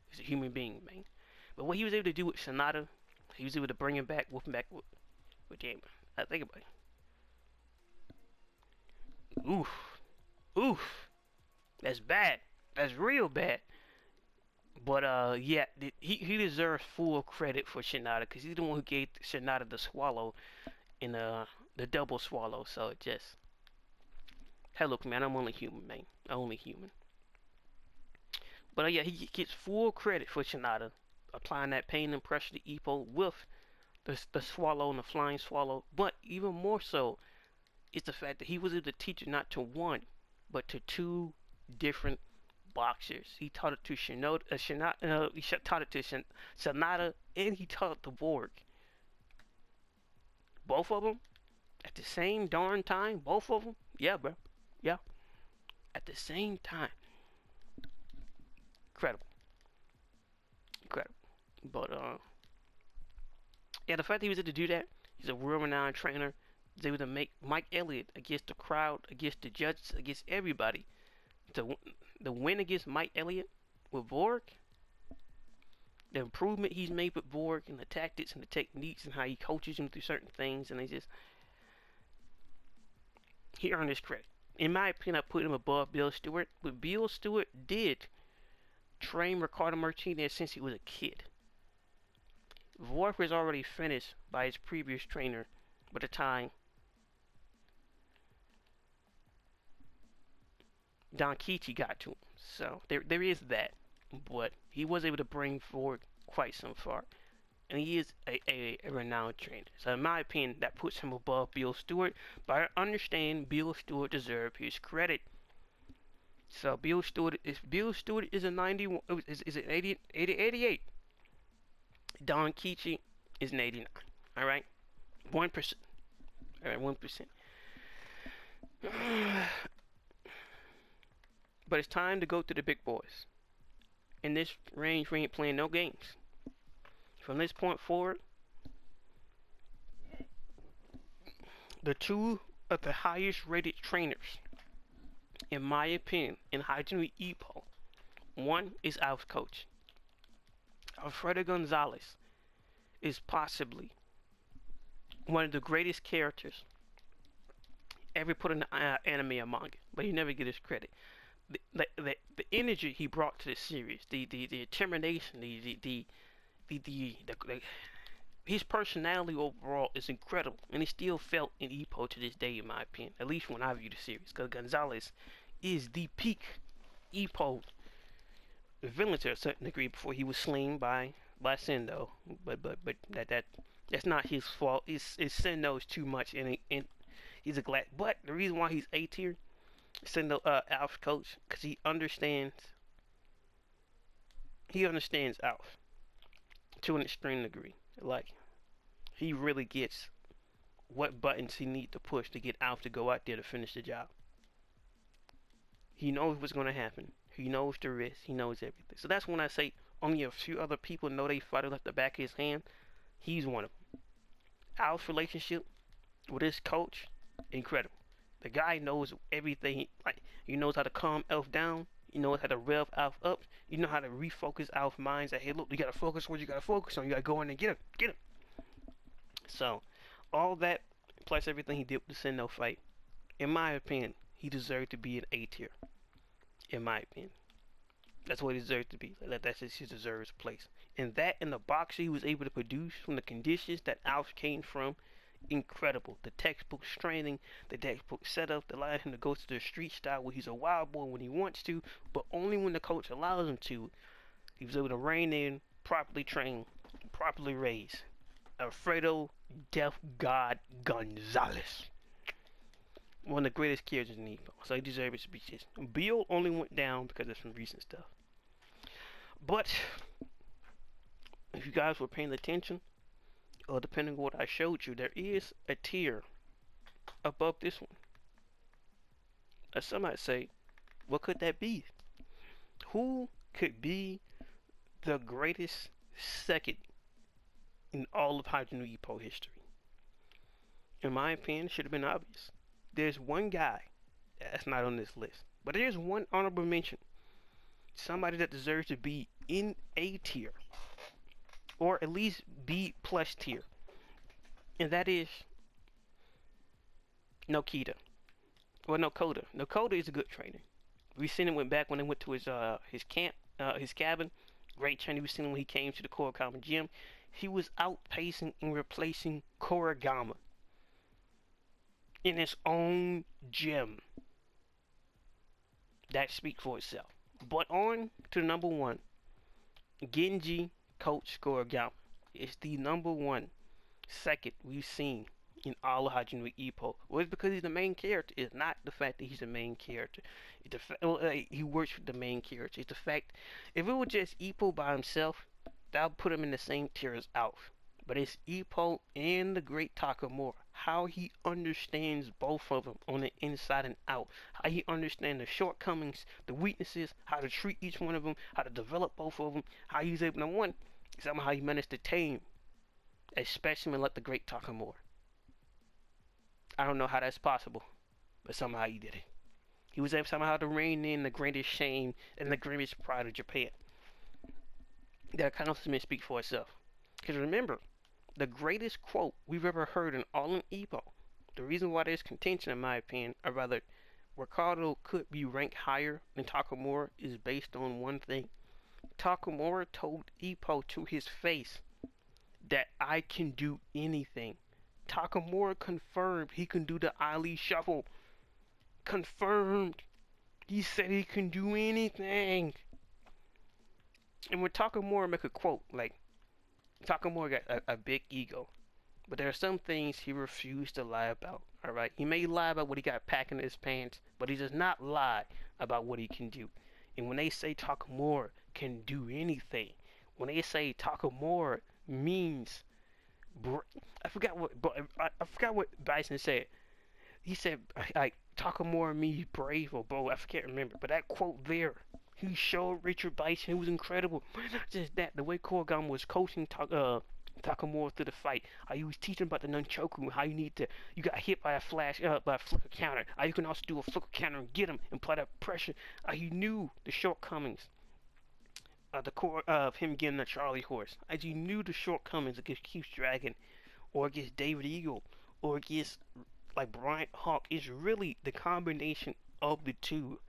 He's a human being, man. But what he was able to do with Sonata, he was able to bring him back, whoop him back with Gamer. I think about it. Oof. Oof. That's bad. That's real bad. But yeah, he deserves full credit for Shinada because he's the one who gave Shinada the swallow in the double swallow. So it just, hey, look, man, I'm only human, man. I'm only human. But yeah, he gets full credit for Shinada applying that pain and pressure to Ippo with the swallow and the flying swallow. But even more so is the fact that he was able to teach it not to one, but to two different boxers. He taught it to he taught it to Sonata, and he taught it to Borg. Both of them at the same darn time. Both of them, yeah, bro, yeah, at the same time. Incredible, incredible. But yeah, the fact that he was able to do that, he's a world-renowned trainer. He's able to make Mike Elliott against the crowd, against the judges, against everybody. The win against Mike Elliott with Borg, the improvement he's made with Borg and the tactics and the techniques and how he coaches him through certain things, and he earned his credit. In my opinion, I put him above Bill Stewart, but Bill Stewart did train Ricardo Martinez since he was a kid. Vork was already finished by his previous trainer by the time Don Kichi got to him. So there is that. But he was able to bring forward quite some far. And he is a renowned trainer. So in my opinion, that puts him above Bill Stewart. But I understand Bill Stewart deserves his credit. So Bill Stewart is a 91, is it 88? Don Kichi is an 89. Alright? 1%. Alright, 1%. But it's time to go to the big boys. In this range, we ain't playing no games. From this point forward, the two of the highest rated trainers, in my opinion, in Hajime Ippo, one is Alf's coach. Alfredo Gonzalez is possibly one of the greatest characters ever put in the anime or manga, but he never get his credit. The energy he brought to the series, the determination, his personality overall is incredible, and it's still felt in Ippo to this day, in my opinion. At least when I view the series, because Gonzalez is the peak Ippo villain to a certain degree before he was slain by Sendo. But that's not his fault. Sendo knows too much, and he's a glad. But the reason why he's A tier, Sendo Alf's coach, because he understands Alf to an extreme degree. Like, he really gets what buttons he needs to push to get Alf to go out there to finish the job. He knows what's going to happen. He knows the risk. He knows everything. So that's when I say only a few other people know they fighter left the back of his hand. He's one of them. Alf's relationship with his coach, incredible. The guy knows everything. Like, he knows how to calm Alf down. He knows how to rev Alf up. You know how to refocus Alf's mind. Say, hey, look, you gotta focus what you gotta focus on. You gotta go in and get him. So, all that plus everything he did with the Sendo fight, in my opinion, he deserved to be an A tier. In my opinion, that's what he deserves to be. That's just his deserved place. And that in the box he was able to produce from the conditions that Alf came from, incredible. The textbook training, the textbook setup that allowed him to go to the street style where he's a wild boy when he wants to, but only when the coach allows him to. He was able to rein in, properly train, properly raise. Alfredo Death God Gonzalez. One of the greatest characters in Ippo, so he deserves to be his. Bill only went down because of some recent stuff. But if you guys were paying attention, or depending on what I showed you, there is a tier above this one. As some might say, what could that be? Who could be the greatest second in all of Hajime Ippo history? In my opinion, it should have been obvious. There's one guy that's not on this list, but there's one honorable mention. Somebody that deserves to be in A tier, or at least B plus tier, and that is Nokita. Well, Nokoda. Nokoda is a good trainer. We seen him went back when they went to his camp, his cabin. Great trainer. We seen him when he came to the Korigama gym. He was outpacing and replacing Korigama in his own gym. That speaks for itself. But on to number one, Genji Coach Korigama is the number one second we've seen in all of Hajime Ippo. Well, it's because he's the main character. It's not the fact that he's the main character. It's he works with the main character. It's the fact, if it were just Ippo by himself, that would put him in the same tier as Alf. But it's Ippo and the great Takamura. How he understands both of them on the inside and out. How he understands the shortcomings, the weaknesses, how to treat each one of them, how to develop both of them, how he's able to, one, somehow he managed to tame a specimen like the great Takamura. I don't know how that's possible, but somehow he did it. He was able somehow to rein in the greatest shame and the greatest pride of Japan. That kind of speaks for itself. Because remember, the greatest quote we've ever heard in all in Ippo, the reason why there's contention in my opinion, or rather Ricardo could be ranked higher than Takamura, is based on one thing. Takamura told Ippo to his face that I can do anything. Takamura confirmed he can do the Ali shuffle. Confirmed. He said he can do anything. And when Takamura make a quote, like, Takamura got a big ego, but there are some things he refused to lie about. Alright, he may lie about what he got packed in his pants, but he does not lie about what he can do. And when they say Takamura can do anything, when they say Takamura means, I forgot what Bison said. He said like Takamura means brave or bold. I can't remember, but that quote there, he showed Richard Bison. It was incredible. Not just that, the way Korigama was coaching Takamura through the fight, how he was teaching about the nunchoku, how you got hit by a by a flicker counter, how you can also do a flicker counter and get him and apply that pressure. He knew the shortcomings, the core of him getting the Charlie horse, as he knew the shortcomings against Keith Dragon, or against David Eagle, or against like Bryant Hawk. Is really the combination of the two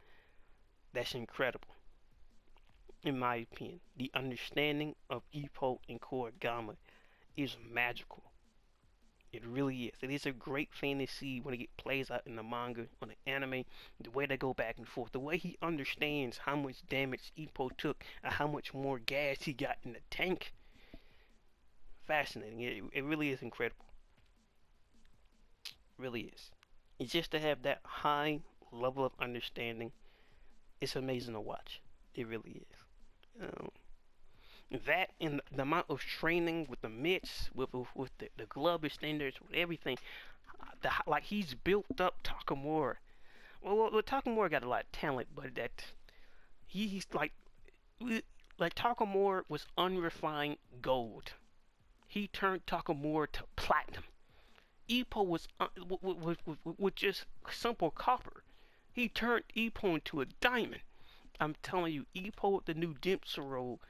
that's incredible. In my opinion, the understanding of Ippo and Korigama is magical. It really is. It is a great thing to see when it plays out in the manga, on the anime, the way they go back and forth, the way he understands how much damage Ippo took and how much more gas he got in the tank. Fascinating. It really is incredible. It really is. It's just to have that high level of understanding. It's amazing to watch. It really is. That and the amount of training with the mitts, with the glove extenders, with everything, like he's built up Takamura. Well, Takamura got a lot of talent, but that he's like Takamura was unrefined gold. He turned Takamura to platinum. Ippo was with just simple copper. He turned Ippo into a diamond. I'm telling you, Ippo with the new Dempsey roll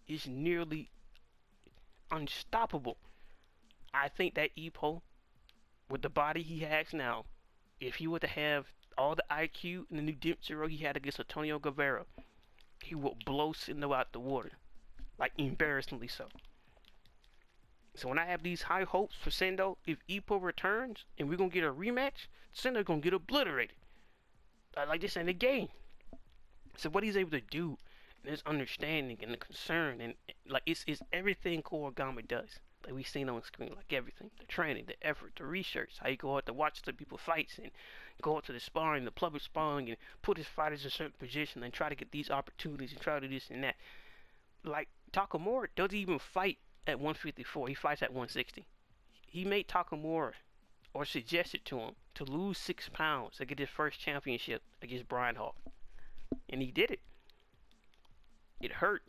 is nearly unstoppable. I think that Ippo, with the body he has now, if he were to have all the IQ and the new Dempsey roll he had against Antonio Guevara, he would blow Sendo out the water. Like, embarrassingly so. So when I have these high hopes for Sendo, if Ippo returns and we're going to get a rematch, Sendo's going to get obliterated. Like this in the game. So what he's able to do, and his understanding and the concern, and like it's everything Korigama does. Like we've seen on screen, like everything. The training, the effort, the research, how you go out to watch the people fights and go out to the sparring, the public sparring, and put his fighters in a certain position and try to get these opportunities and try to do this and that. Like Takamura doesn't even fight at 154. He fights at 160. He made Takamura or suggested to him to lose 6 pounds to get his first championship against Brian Hall, and he did it. It hurt.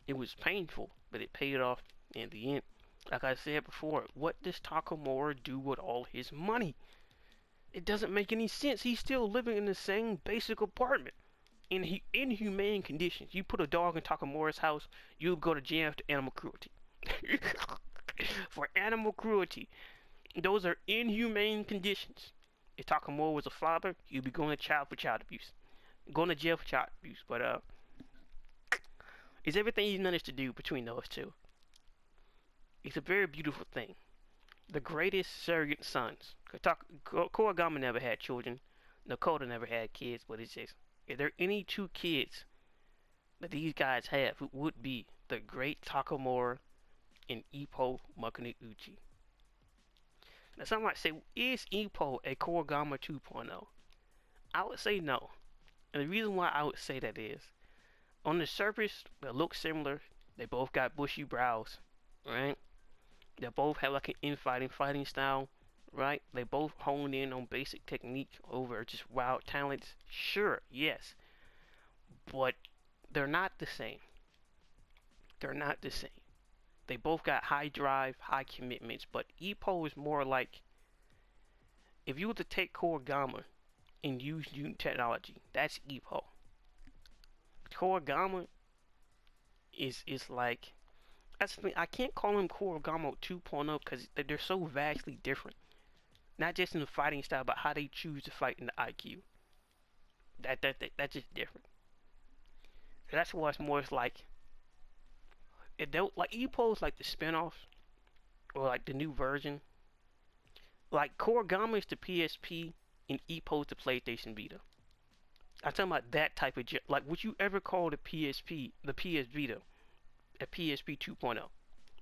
It was painful, but it paid off in the end. Like I said before, what does Takamura do with all his money? It doesn't make any sense. He's still living in the same basic apartment in inhumane conditions. You put a dog in Takamura's house, you'll go to jail for animal cruelty. For animal cruelty. Those are inhumane conditions. If Takamura was a father, he'd be going to jail for child abuse. Going to jail for child abuse. But it's everything he's managed to do between those two. It's a very beautiful thing. The greatest surrogate sons. Korigama never had children. Nakota never had kids, but it's just, if there are any two kids that these guys have, it would be the great Takamura and Ippo Uchi. Now some might say, is Ippo a Korigama 2.0? I would say no. And the reason why I would say that is, on the surface, they look similar. They both got bushy brows, right? They both have like an fighting style, right? They both hone in on basic technique over just wild talents. Sure, yes. But they're not the same. They're not the same. They both got high drive, high commitments, but Ippo is more like, if you were to take Korigama and use new technology, that's Ippo. Korigama is like, that's the thing, I can't call him Korigama 2.0 because they're so vastly different. Not just in the fighting style, but how they choose to fight in the IQ. That's just different. That's why it's more like, it don't, like Ippo's like the spinoff or like the new version. Like Korigama is the PSP and Ippo's the PlayStation Vita. I'm talking about that type of like, would you ever call the PSP, the PS Vita, a PSP 2.0?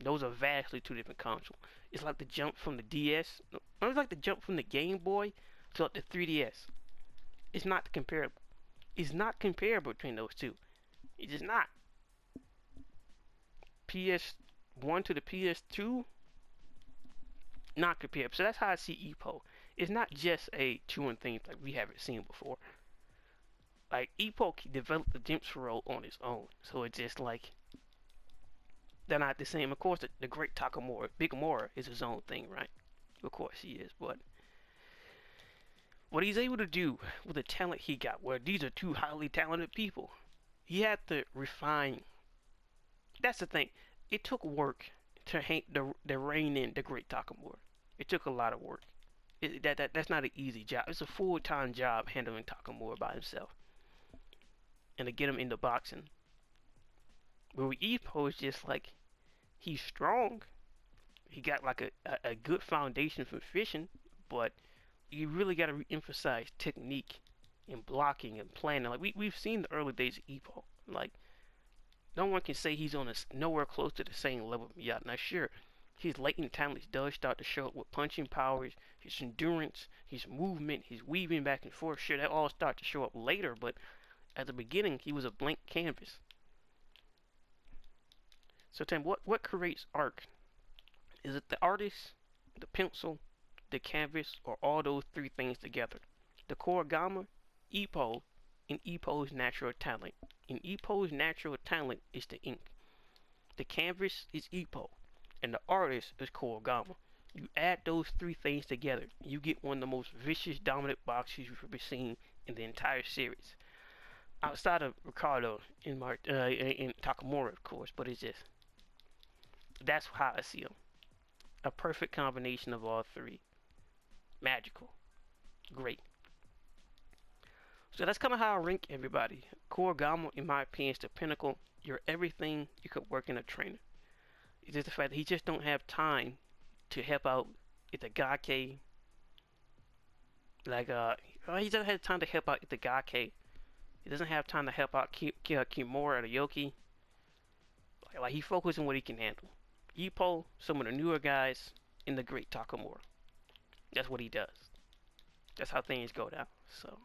Those are vastly two different consoles. It's like the jump from the DS. It's like the jump from the Game Boy to like the 3DS. It's not comparable. It's not comparable between those two. It's just not. PS1 to the PS2, not comparable. So that's how I see Ippo. It's not just a chewing thing like we haven't seen before. Like Ippo developed the Dempsey role on his own, so it's just like they're not the same. Of course, the great Takamura, Big Mora, is his own thing, right? Of course he is, but what he's able to do with the talent he got, where these are two highly talented people, he had to refine. That's the thing. It took work to rein in the great Takamura. It took a lot of work. That's not an easy job. It's a full-time job handling Takamura by himself, and to get him into boxing. But with Ippo, it's just like, he's strong. He got like a good foundation for fishing, but you really got to re-emphasize technique and blocking and planning. Like we've seen the early days of Ippo. Like, no one can say he's on nowhere close to the same level of Miyata. Now sure, his latent talents does start to show up with punching powers, his endurance, his movement, his weaving back and forth. Sure, that all start to show up later, but at the beginning he was a blank canvas. So Tim, what creates art? Is it the artist, the pencil, the canvas, or all those three things together? The Korigama, Ippo, and Ippo's natural talent. And Ippo's natural talent is the ink. The canvas is Ippo, and the artist is Korigama. You add those three things together, you get one of the most vicious, dominant boxers you've ever seen in the entire series. Outside of Ricardo and Takamura, of course, but it's just, that's how I see him. A perfect combination of all three. Magical. Great. So that's kind of how I rank everybody. Korigama, in my opinion, is the pinnacle. You're everything you could work in a trainer. It's just the fact that he just don't have time to help out Itagaki. Like, he doesn't have time to help out Itagaki. He doesn't have time to help out Kimura or Yoki. Like, he focuses on what he can handle. Ippo, some of the newer guys, and the great Takamura. That's what he does. That's how things go down. So,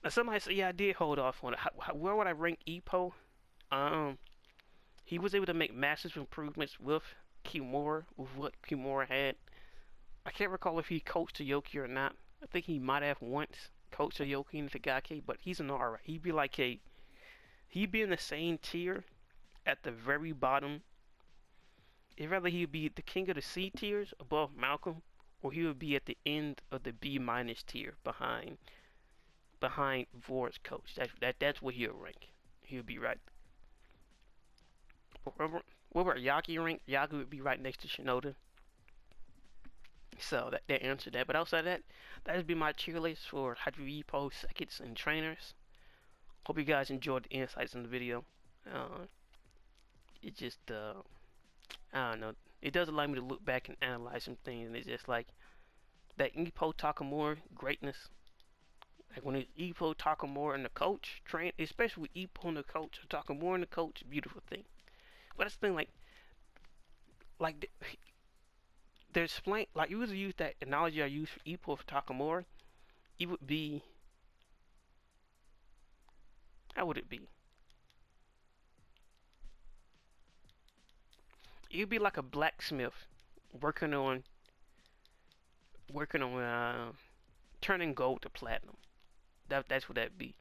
now somebody say, yeah, I did hold off on it. Where would I rank Ippo? He was able to make massive improvements with Kimura, with what Kimura had. I can't recall if he coached Aoki or not. I think he might have once coached Aoki into Gake, but he's an alright. He'd be in the same tier at the very bottom. If rather he would be the king of the C tiers above Malcolm, or he would be at the end of the B minus tier behind Vor's coach. That's where he'll rank. He'll be right. What about Yagi rank? Yagi would be right next to Shinoda. So that answered that. But outside of that, that would be my tier list for Hajime Ippo seconds and trainers. Hope you guys enjoyed the insights in the video. It just I don't know. It does allow me to look back and analyze some things, and it's just like that Ippo Takamura greatness. Like when it's Ippo Takamura and the coach train, especially with Ippo and the coach, Takamura and the coach, beautiful thing. But that's the thing, like there's explain like you was use that analogy I use for Ippo for Takamura. It would be, how would it be? It would be like a blacksmith working on turning gold to platinum. That's what that'd be.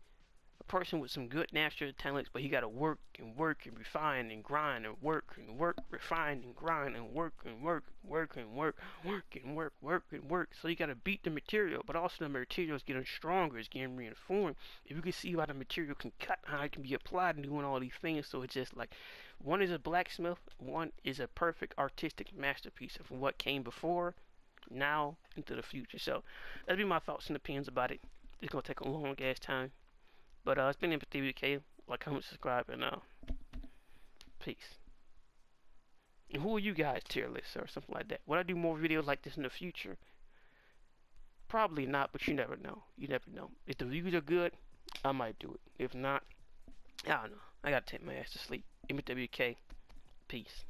A person with some good natural talents, but he gotta work and work and refine and grind and work and work, refine and grind and work and work, work and work, work and work, work and work. So you gotta beat the material, but also the material is getting stronger, it's getting reinformed. If you can see how the material can cut, how it can be applied and doing all these things, so it's just like one is a blacksmith, one is a perfect artistic masterpiece of what came before, now, into the future. So that'd be my thoughts and opinions about it. It's gonna take a long ass time. But it's been Empathy with K. Like, comment, subscribe, and peace. And who are you guys tier list or something like that? Would I do more videos like this in the future? Probably not, but you never know. You never know. If the views are good, I might do it. If not, I don't know. I gotta take my ass to sleep. MWK. Peace.